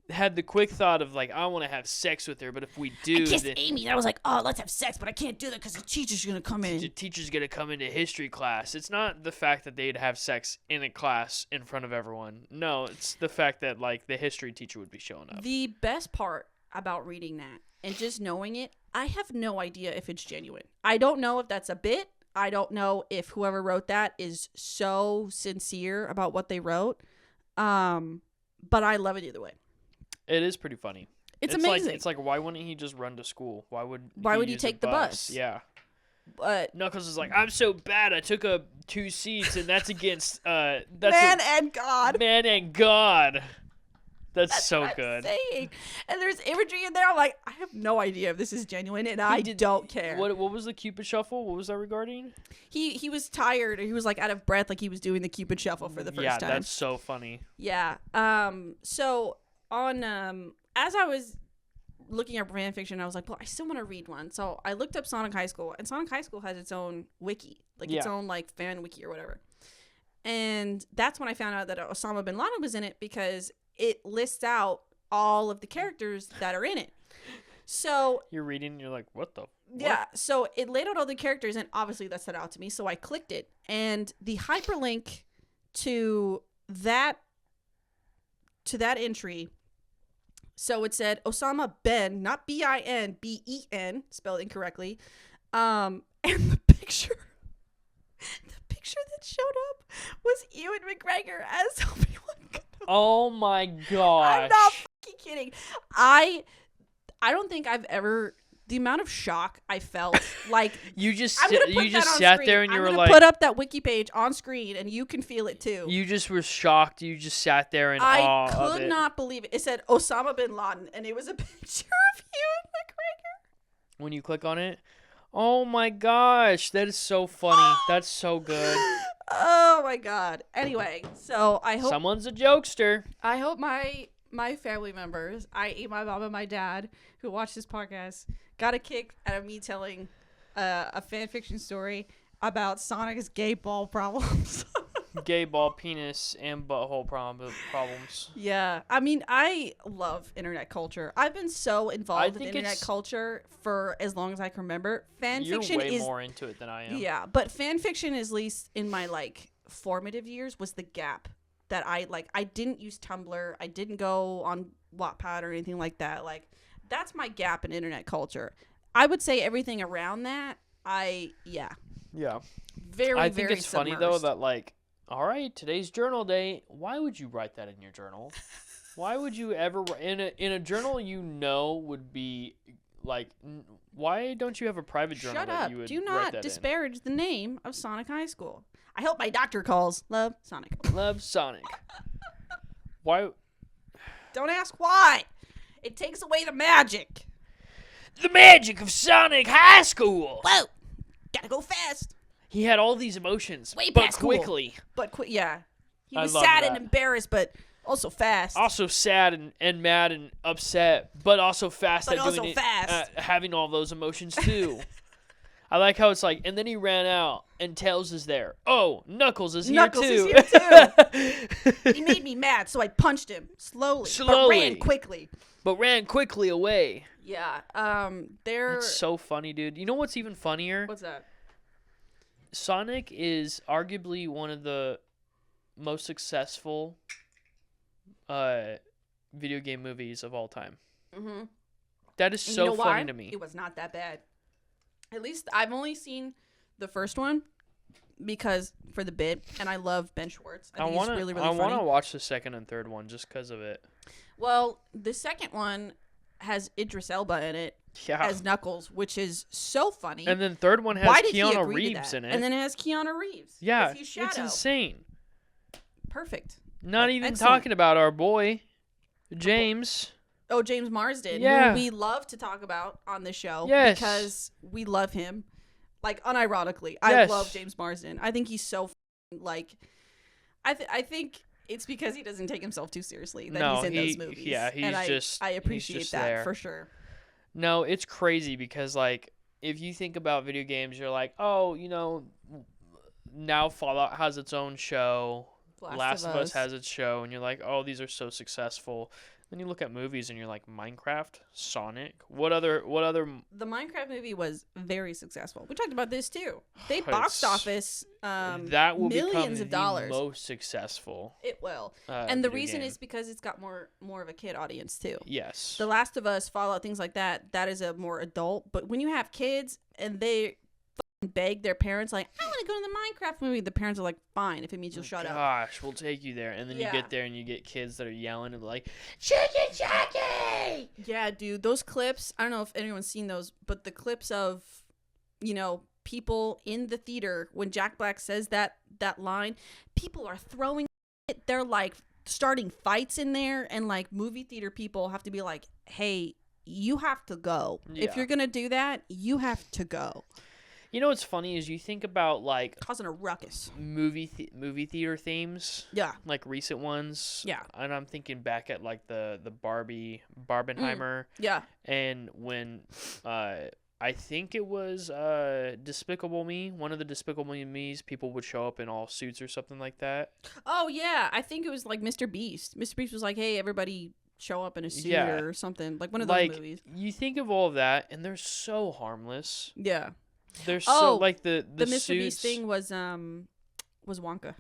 had the quick thought of like, I want to have sex with her, but if we do, I kissed Amy. And I was like, oh, let's have sex, but I can't do that because the teacher's gonna come in. The teacher's gonna come into history class. It's not the fact that they'd have sex in a class in front of everyone. No, it's the fact that like the history teacher would be showing up. The best part about reading that and just knowing it, I have no idea if it's genuine. I don't know if that's a bit. I don't know if whoever wrote that is so sincere about what they wrote. But I love it either way. It is pretty funny. It's amazing. It's like, why wouldn't he just run to school? Why would he take the bus? Yeah. But Knuckles is like, I'm so bad. I took up 2 seats, and that's against man and God. Man and God. That's so what I'm good. saying. And there's imagery in there. I'm like, I have no idea if this is genuine, and I don't care. What was the Cupid Shuffle? What was that regarding? He was tired. He was like out of breath, like he was doing the Cupid Shuffle for the first time. Yeah, that's so funny. Yeah. So on as I was looking up fan fiction, I was like, well, I still want to read one. So I looked up Sonic High School, and Sonic High School has its own wiki, like its own like fan wiki or whatever. And that's when I found out that Osama bin Laden was in it, because it lists out all of the characters that are in it. So you're reading, and you're like, what the? What? Yeah, so it laid out all the characters, and obviously that stood out to me. So I clicked it, and the hyperlink to that entry. So it said Osama Ben, not B-I-N, B-E-N, spelled incorrectly. And the picture that showed up was Ewan McGregor as Obi-Wan Kenobi. Oh my gosh. I'm not fucking kidding. I don't think I've ever, the amount of shock I felt, like you just sat there and you were like, put up that wiki page on screen and you can feel it too. You just were shocked. You just sat there in I awe of could it. not believe it. It said Osama bin Laden, and it was a picture of Ewan McGregor. When you click on it, oh my gosh, that is so funny. That's so good. Oh my god. Anyway, so I hope someone's a jokester. I hope my family members, i.e. my mom and my dad, who watch this podcast, got a kick out of me telling a fan fiction story about Sonic's gay ball problems. Gay ball, penis, and butthole problems. Yeah. I mean, I love internet culture. I've been so involved in internet culture for as long as I can remember. Fan fiction is... You're way more into it than I am. Yeah, but fan fiction, at least in my, like, formative years, was the gap that I didn't use Tumblr. I didn't go on Wattpad or anything like that. Like, that's my gap in internet culture. I would say everything around that, Yeah. Very, I think very it's funny, though, that, like, all right, today's journal day. Why would you write that in your journal? Why would you ever in a journal would be like? Why don't you have a private journal? Shut that up! You would Do write not that disparage the name of Sonic High School. I hope my doctor calls. Love Sonic. Love Sonic. Why? Don't ask why. It takes away the magic. The magic of Sonic High School. Whoa! Gotta go fast. He had all these emotions, way but past quickly. Yeah. He I was love sad that. and embarrassed, but also fast. Also sad and mad and upset, but also fast But at also doing fast. it, having all those emotions too. I like how it's like, and then he ran out, and Tails is there. Oh, Knuckles is here too. Is here too. He made me mad, so I punched him slowly. But ran quickly away. Yeah. It's so funny, dude. You know what's even funnier? What's that? Sonic is arguably one of the most successful video game movies of all time. Mm-hmm. That is so funny to me. It was not that bad. At least I've only seen the first one because for the bit, and I love Ben Schwartz. I think he's really, really funny. I want to watch the second and third one just because of it. Well, the second one has Idris Elba in it as Knuckles, which is so funny. And then third one has Keanu Reeves in it. And then it has Keanu Reeves. Yeah, it's insane. Perfect. Not even talking about our boy, James. Oh, James Marsden, who we love to talk about on this show because we love him. Like, unironically, I love James Marsden. I think he's so, like, I think it's because he doesn't take himself too seriously that he's in those movies. Yeah, I appreciate that there. For sure. No, it's crazy because, like, if you think about video games, you're like, oh, you know, now Fallout has its own show. Last of Us has its show. And you're like, oh, these are so successful. Then you look at movies and you're like, Minecraft, Sonic, what other? The Minecraft movie was very successful. We talked about this too. They box office that will millions of dollars. The most successful. It will, and the reason is because it's got more of a kid audience too. Yes. The Last of Us, Fallout, things like that. That is a more adult. But when you have kids and they beg their parents like, I want to go to the Minecraft movie, the parents are like, fine, if it means you'll shut up. Gosh, we'll take you there. And then you get there and you get kids that are yelling and like, Chicken Chucky! Yeah, dude, those clips, I don't know if anyone's seen those, but the clips of, you know, people in the theater when Jack Black says that line, people are throwing it. They're like starting fights in there, and like movie theater people have to be like, hey, you have to go. If you're gonna do that, you have to go. You know what's funny is you think about like causing a ruckus. Movie theater themes. Yeah. Like recent ones. Yeah. And I'm thinking back at like the Barbenheimer. Yeah. And when I think it was Despicable Me, one of the Despicable Me's, people would show up in all suits or something like that. Oh yeah, I think it was like Mr. Beast. Mr. Beast was like, hey, everybody show up in a suit or something. Like one of those movies. You think of all of that, and they're so harmless. Yeah. They're so like the Mr. suits. Beast thing was Wonka.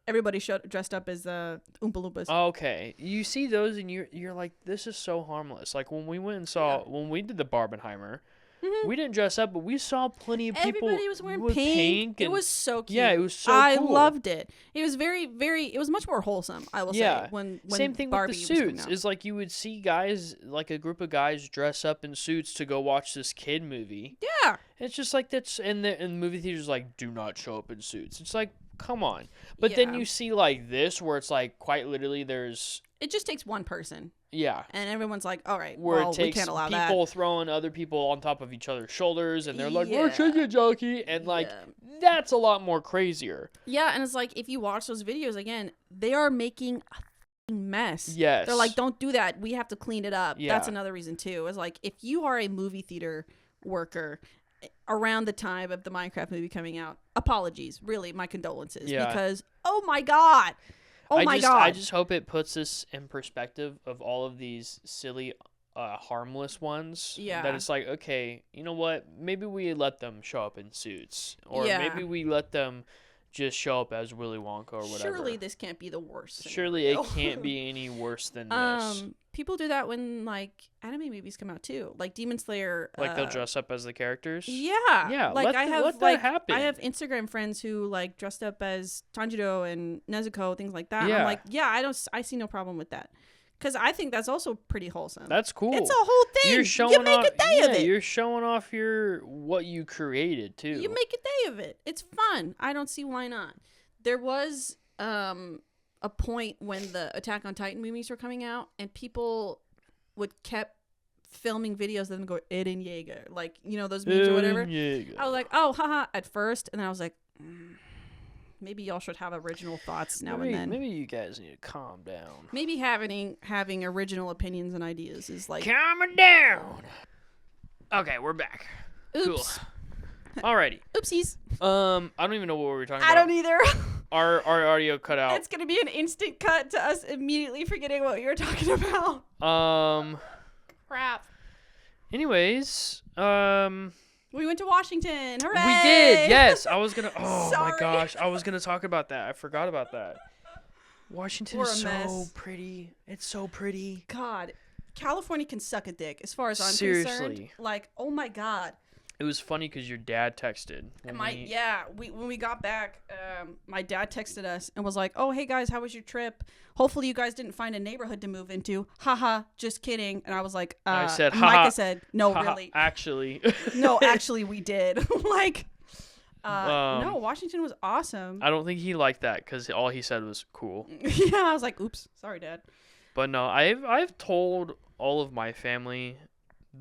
Everybody dressed up as Oompa Loompas. Okay, you see those, and you're like, this is so harmless. Like when we went and saw when we did the Barbenheimer. Mm-hmm. We didn't dress up, but we saw plenty of people. Everybody was wearing pink. It was so cute. Yeah, it was so cool. I loved it. It was it was much more wholesome, I will say. When same thing Barbie with the suits. Is like you would see guys, like a group of guys dress up in suits to go watch this kid movie. Yeah. It's just like that's, and the movie theaters like, do not show up in suits. It's like, come on. But then you see like this where it's like quite literally it just takes one person. Yeah. And everyone's like, all right, where it takes we can't allow people throwing other people on top of each other's shoulders, and they're like, we're chicken jockey. And like, that's a lot more crazier. Yeah, and it's like, if you watch those videos again, they are making a mess. Yes. They're like, don't do that. We have to clean it up. Yeah. That's another reason too. It's like, if you are a movie theater worker around the time of the Minecraft movie coming out, apologies. Really, my condolences. Yeah. Because, oh my God. I just hope it puts this in perspective of all of these silly, harmless ones. Yeah. That it's like, okay, you know what? Maybe we let them show up in suits. Or maybe we let them just show up as Willy Wonka or whatever. Surely this can't be the worst scenario. Surely it can't be any worse than this. People do that when, like, anime movies come out, too. Like, Demon Slayer. Like, they'll dress up as the characters? Yeah. Yeah, like, let that happen. I have Instagram friends who, like, dressed up as Tanjiro and Nezuko, things like that. Yeah. I'm like, I see no problem with that. Because I think that's also pretty wholesome. That's cool. It's a whole thing. You make a day of it. You're showing off what you created, too. You make a day of it. It's fun. I don't see why not. There was a point when the Attack on Titan movies were coming out, and people kept filming videos of them go, Eren Yeager. Like, you know, those memes or whatever. Yeager. I was like, oh, haha, at first. And then I was like, maybe y'all should have original thoughts now and then. Maybe you guys need to calm down. Maybe having original opinions and ideas is like... Calm down! Okay, we're back. Oops. Cool. Alrighty. Oopsies. I don't even know what we were talking about. I don't either. Our audio cut out. It's gonna be an instant cut to us immediately forgetting what you were talking about. Crap. Anyways, we went to Washington. Hooray! We did. Yes, I was gonna. Oh Sorry. my gosh, I was gonna talk about that. I forgot about that. Washington is so mess. pretty. It's so pretty. God, California can suck a dick as far as I'm Seriously. concerned. Like, oh my God. It was funny because your dad texted. When we got back, my dad texted us and was like, "Oh, hey guys, how was your trip? Hopefully you guys didn't find a neighborhood to move into. Haha, just kidding." And I was like, I said, Micah said, "No, haha, really, actually, no, actually, we did." Like, no, Washington was awesome. I don't think he liked that because all he said was cool. Yeah, I was like, "Oops, sorry, Dad." But no, I've told all of my family,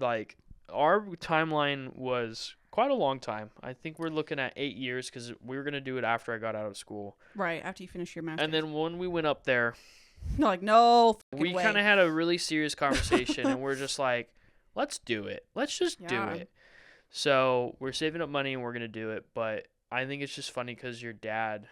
like, our timeline was quite a long time. I think we're looking at 8 years because we were going to do it after I got out of school. Right, after you finish your master's. And then when we went up there, no, like, no we kind of had a really serious conversation, and we're just like, let's do it. Let's just do it. So we're saving up money, and we're going to do it. But I think it's just funny because your dad,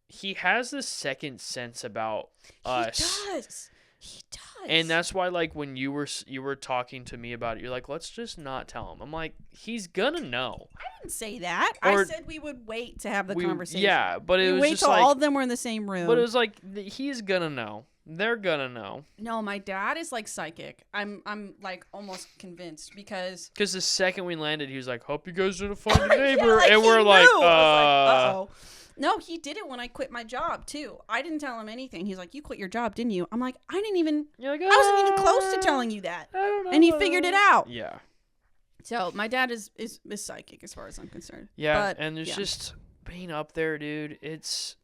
he has this second sense about us. He does. He does. And that's why, like, when you were talking to me about it, you're like, let's just not tell him. I'm like, he's gonna know. I didn't say that. I said we would wait to have the conversation. Yeah, but it was wait just till like, all of them were in the same room. But it was like, he's gonna know. They're gonna know. No, my dad is like psychic. I'm like almost convinced because the second we landed, he was like, "Hope you guys didn't find a neighbor," and we're like, uh-oh. No, he did it when I quit my job too. I didn't tell him anything. He's like, "You quit your job, didn't you?" I'm like, "I didn't even. You're like, I wasn't even close to telling you that." I don't know. And he figured it out. Yeah. So my dad is psychic as far as I'm concerned. Yeah, but, and there's just being up there, dude. It's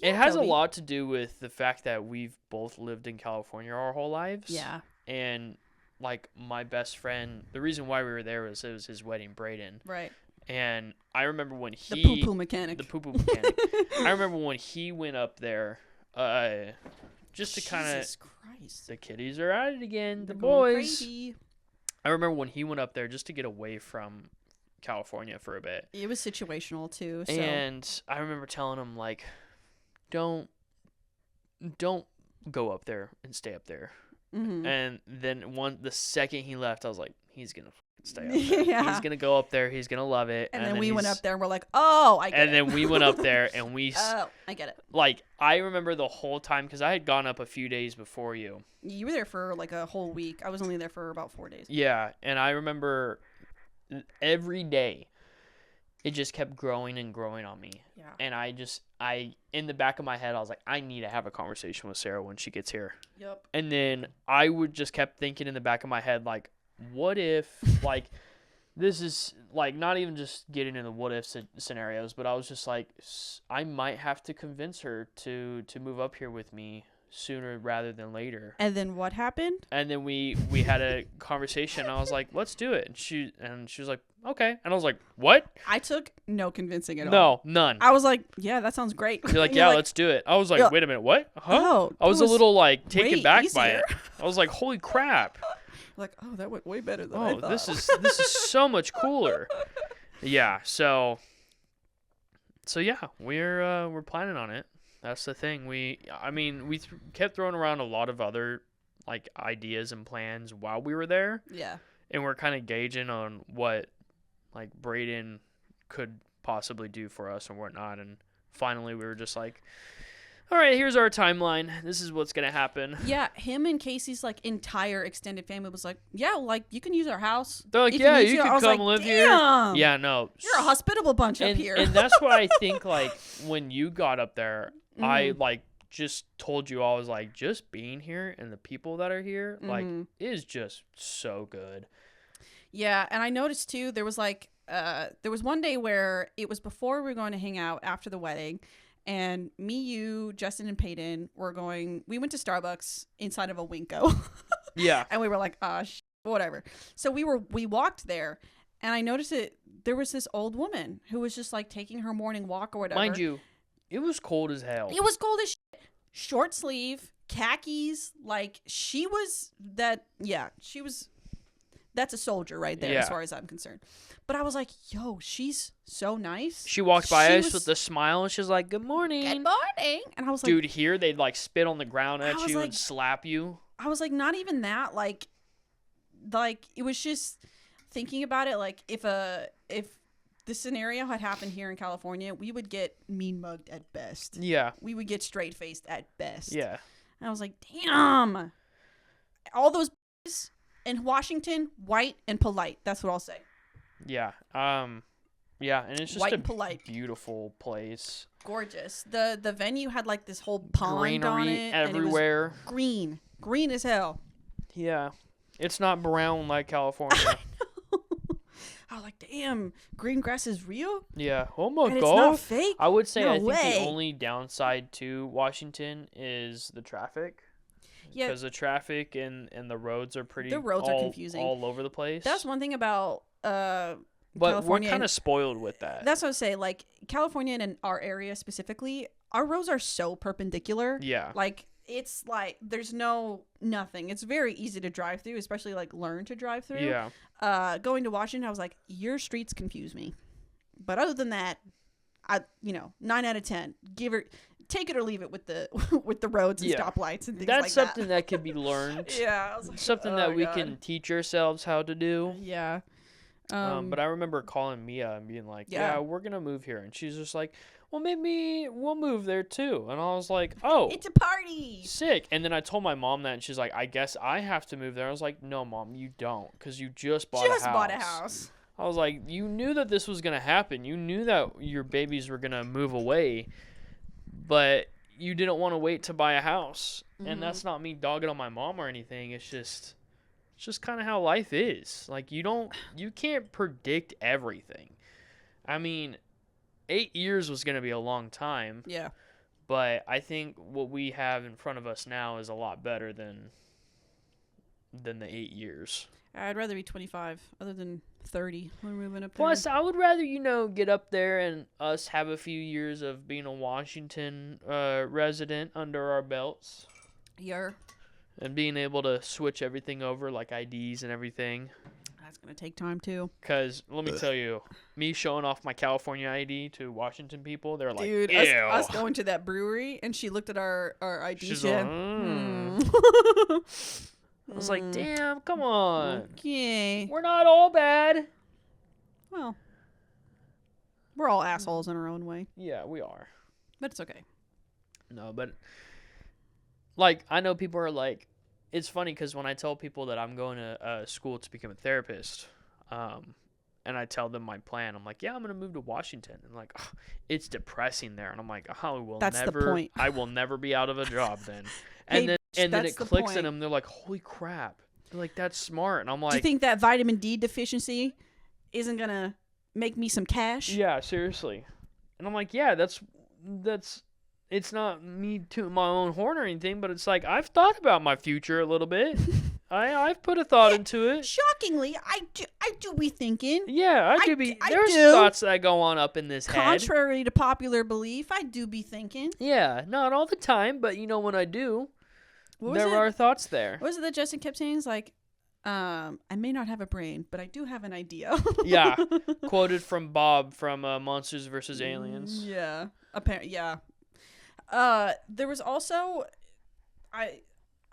It has Toby. a lot to do with the fact that we've both lived in California our whole lives. Yeah. And, like, my best friend, the reason why we were there was it was his wedding, Brayden. Right. And I remember when he... The poo-poo mechanic. The poo-poo mechanic. I remember when he went up there, just to kind of... Jesus Christ. The kiddies are at it again. They're The going boys. crazy. I remember when he went up there just to get away from California for a bit. It was situational, too. So. And I remember telling him, like, don't go up there and stay up there. Mm-hmm. And then the second he left, I was like, he's gonna stay up there. Yeah. He's gonna go up there. He's gonna love it. And then we went up there and we're like, oh, I get it. And then we went up there and we. Oh, I get it. Like, I remember the whole time because I had gone up a few days before you. You were there for like a whole week. I was only there for about 4 days. Yeah, and I remember every day it just kept growing and growing on me. Yeah. And I in the back of my head, I was like, I need to have a conversation with Sarah when she gets here. Yep. And then I would just kept thinking in the back of my head, like, what if, like, this is, like, not even just getting into what if scenarios, but I was just like, I might have to convince her to move up here with me sooner rather than later. And then what happened? And then we had a conversation. And I was like, let's do it. And she was like, okay. And I was like, what? I took no convincing at all. No, none. I was like, yeah, that sounds great. You're like, And yeah, let's do it. I was like, yeah. wait a minute, what? Huh? Oh, I was a little, like, taken way back by easier. it. I was like, holy crap. Like, oh, that went way better than I Oh, thought. this is so much cooler. Yeah, so yeah, we're planning on it. That's the thing. We kept throwing around a lot of other, like, ideas and plans while we were there. Yeah. And we're kind of gauging on what, like, Brayden could possibly do for us and whatnot. And finally, we were just like, all right, here's our timeline. This is what's gonna happen. Yeah, him and Casey's, like, entire extended family was like, yeah, like, you can use our house. They're like, if yeah, need you to. I can was come like, live here. damn, Yeah, no. You're a hospitable bunch up here. And that's why I think, like, when you got up there, I, Mhm. like, just told you, I was like, just being here and the people that are here, like, Mhm. is just so good. Yeah, and I noticed, too, there was, like, there was one day where it was before we were going to hang out after the wedding, and me, you, Justin, and Peyton we went to Starbucks inside of a Winko. Yeah. And we were like, whatever. So we walked there, and I noticed there was this old woman who was just, like, taking her morning walk or whatever. Mind you, it was cold as hell. It was cold as shit. Short sleeve, khakis, like, that's a soldier right there, Yeah. as far as I'm concerned. But I was like, yo, she's so nice. She walked by She us was- with a smile, and she was like, good morning. Good morning. And I was like, Dude, here they'd, like, spit on the ground I at was you like- and slap you. I was like, not even that. Like it was just thinking about it. Like, if the scenario had happened here in California, we would get mean mugged at best. Yeah. We would get straight faced at best. Yeah. And I was like, damn. All those in Washington, white and polite. That's what I'll say. Yeah. Yeah, and it's just White a and polite. beautiful place. Gorgeous. The venue had, like, this whole pond Greenery on it. everywhere. And it was green. Green as hell. Yeah. It's not brown like California. I was like, damn, green grass is real? Yeah. Oh my And it's not god. fake? I would say No I think way. the only downside to Washington is the traffic. Yeah. Because the traffic and the roads are pretty The roads are confusing. all over the place. That's one thing about but California we're kind and- of spoiled with that. that's what I say. Like, California and in our area specifically, our roads are so perpendicular. Yeah. Like, it's like there's nothing. It's very easy to drive through, especially, like, learn to drive through. Yeah. Going to Washington, I was like, your streets confuse me. But other than that, 9 out of 10. Take it or leave it with the with the roads and Yeah. stoplights and things That's like something that could be learned. that. Yeah. I was like, Something oh, that we God. can teach ourselves how to do. Yeah. But I remember calling Mia and being like, Yeah. yeah, we're going to move here. And she's just like, well, maybe we'll move there too. And I was like, oh, It's a party. sick. And then I told my mom that, and she's like, I guess I have to move there. I was like, no, Mom, you don't, because you just bought a house. I was like, you knew that this was going to happen. You knew that your babies were going to move away, but you didn't want to wait to buy a house. Mhm. And that's not me dogging on my mom or anything. It's just kind of how life is. Like, you can't predict everything. I mean, 8 years was going to be a long time, Yeah. But I think what we have in front of us now is a lot better than the 8 years. I'd rather be 25 other than 30 when we're moving up there. Plus, I would rather, get up there and us have a few years of being a Washington resident under our belts. Yeah. And being able to switch everything over, like IDs and everything. That's going to take time, too. Because, let me tell you, me showing off my California ID to Washington people, they're like, dude, ew. Us going to that brewery, and she looked at our ID. She's like, I was like, damn, come on. Okay. We're not all bad. Well, we're all assholes in our own way. Yeah, we are. But it's okay. No, but, like, I know people are like, it's funny because when I tell people that I'm going to school to become a therapist, and I tell them my plan, I'm like, yeah, I'm going to move to Washington. And like, oh, it's depressing there. And I'm like, That's the point. I will never be out of a job then. Hey, And then it clicks point. in them. They're like, holy crap. They're like, that's smart. And I'm like, do you think that vitamin D deficiency isn't going to make me some cash? Yeah, seriously. And I'm like, yeah, that's it's not me to my own horn or anything, but it's like I've thought about my future a little bit. I've put a thought into it. Shockingly, I do be thinking. Yeah, I do be. I There's do. thoughts that go on up in this head. Contrary to popular belief, I do be thinking. Yeah, not all the time, but when I do, there are thoughts there. What was it that Justin kept saying? It's like, I may not have a brain, but I do have an idea. Yeah, quoted from Bob from Monsters vs. Aliens. Yeah, apparently, yeah. There was also, I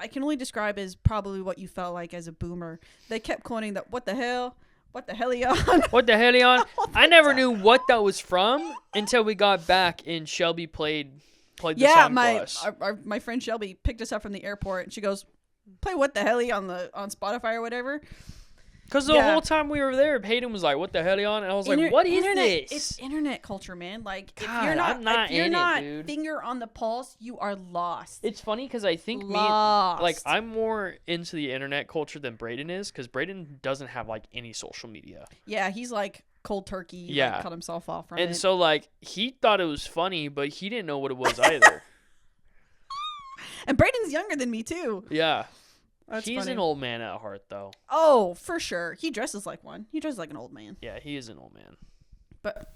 can only describe as probably what you felt like as a boomer. They kept quoting that, what the hell? What the hell-ion? What the hell-ion? I never knew what that was from until we got back and Shelby played the song for us. My friend Shelby picked us up from the airport and she goes, play What the Helly on Spotify or whatever. Because the whole time we were there, Hayden was like, what the hell-ion? And I was like, what is this? It's internet culture, man. Like, God, if you're not dude. finger on the pulse, you are lost. It's funny because I think I'm more into the internet culture than Brayden is, because Brayden doesn't have like any social media. Yeah, he's like cold turkey. Yeah. Like, cut himself off from it. And so like he thought it was funny, but he didn't know what it was either. And Brayden's younger than me too. Yeah. He's funny. An old man at heart, though. Oh, for sure. He dresses like one. He dresses like an old man. Yeah, he is an old man. But.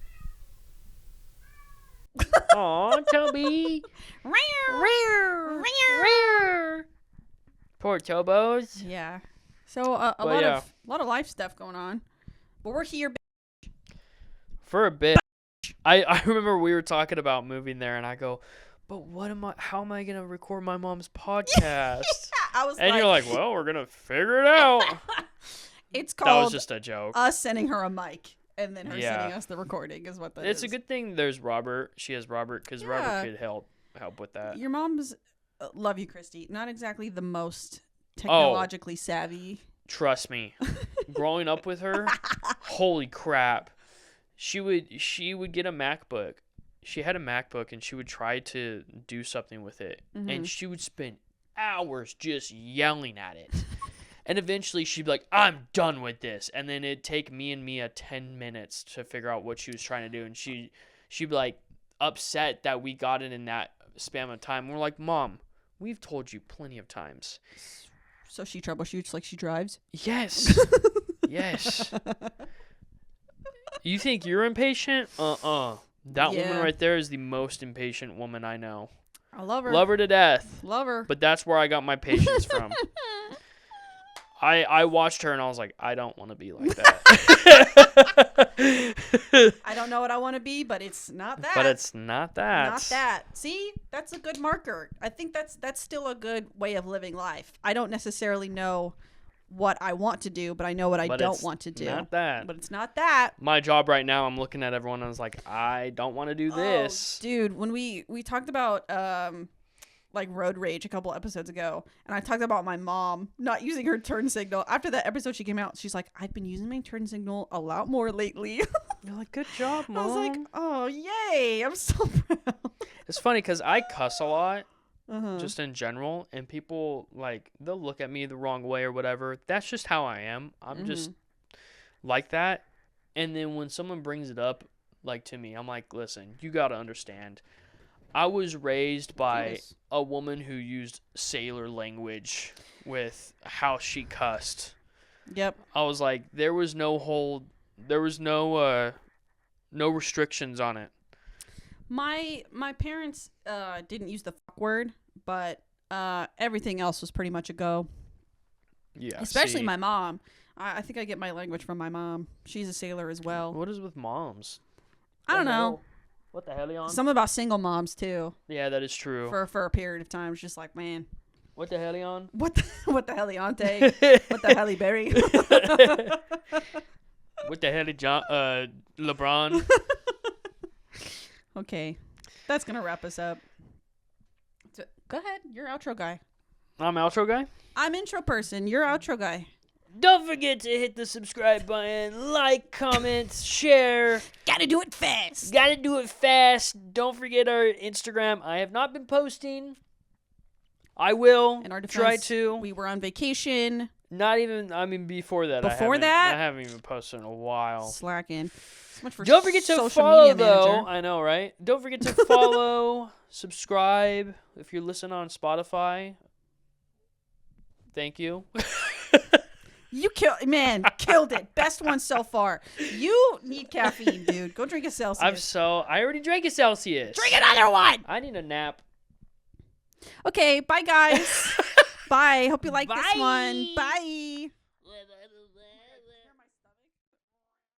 Aw, Toby. Rare. Poor Tobos. Yeah. So a lot of life stuff going on, but we're here. For a bit. I remember we were talking about moving there, and I go, but how am I going to record my mom's podcast? I was and you're like, well, we're going to figure it out. It's called. That was just a joke. Us sending her a mic and then her sending us the recording is what that is. It's a good thing there's Robert. She has Robert because Robert could help with that. Your mom's, love you, Christy, not exactly the most technologically savvy. Trust me. Growing up with her, holy crap. She would get a MacBook. She had a MacBook and she would try to do something with it. Mm-hmm. And she would spend hours just yelling at it. And eventually she'd be like, I'm done with this. And then it'd take me and Mia 10 minutes to figure out what she was trying to do. And she'd be like upset that we got it in that span of time. We're like, Mom, we've told you plenty of times. So she troubleshoots like she drives? Yes. Yes. You think you're impatient? That woman right there is the most impatient woman I know. I love her. Love her to death. Love her. But that's where I got my patience from. I watched her and I was like, I don't want to be like that. I don't know what I want to be, but it's not that. But it's not that. Not that. See? That's a good marker. I think that's still a good way of living life. I don't necessarily know what I want to do, but I know what I don't want to do. Not that. But it's not that. My job right now, I'm looking at everyone and I was like, I don't want to do this. Dude, when we talked about like road rage a couple episodes ago, and I talked about my mom not using her turn signal. After that episode she came out, she's like, I've been using my turn signal a lot more lately. You're like, good job, Mom. I was like, oh, yay. I'm so proud. It's funny because I cuss a lot. Just in general, and people like they'll look at me the wrong way or whatever. That's just how I am. I'm just like that. And then when someone brings it up like to me, I'm like, listen, you got to understand, I was raised by Yes. a woman who used sailor language with how she cussed. Yep. I was like, there was no no restrictions on it. My parents didn't use the fuck word, but everything else was pretty much a go. Yeah. Especially see, my mom. I think I get my language from my mom. She's a sailor as well. What is with moms? I don't know. What the hell, on? Some about single moms too. Yeah, that is true. For a period of time, it's just like, man, What the hell, on? what the heliante? What the heli berry? What the hell, John? LeBron. Okay, that's gonna wrap us up. Go ahead, you're outro guy. I'm outro guy. I'm intro person. You're outro guy. Don't forget to hit the subscribe button, like, comment, share. Gotta do it fast. Gotta do it fast. Don't forget our Instagram. I have not been posting. I will In our try defense, to. we were on vacation. Not even, I mean, before that. Before I that? haven't even posted in a while. Slacking. So much for Don't forget to social follow, media though. manager. I know, right? Don't forget to follow, subscribe. If you're listening on Spotify, thank you. You killed it. Best one so far. You need caffeine, dude. Go drink a Celsius. I already drank a Celsius. Drink another one. I need a nap. Okay, bye guys. Bye. Hope you like this Bye. one. Bye.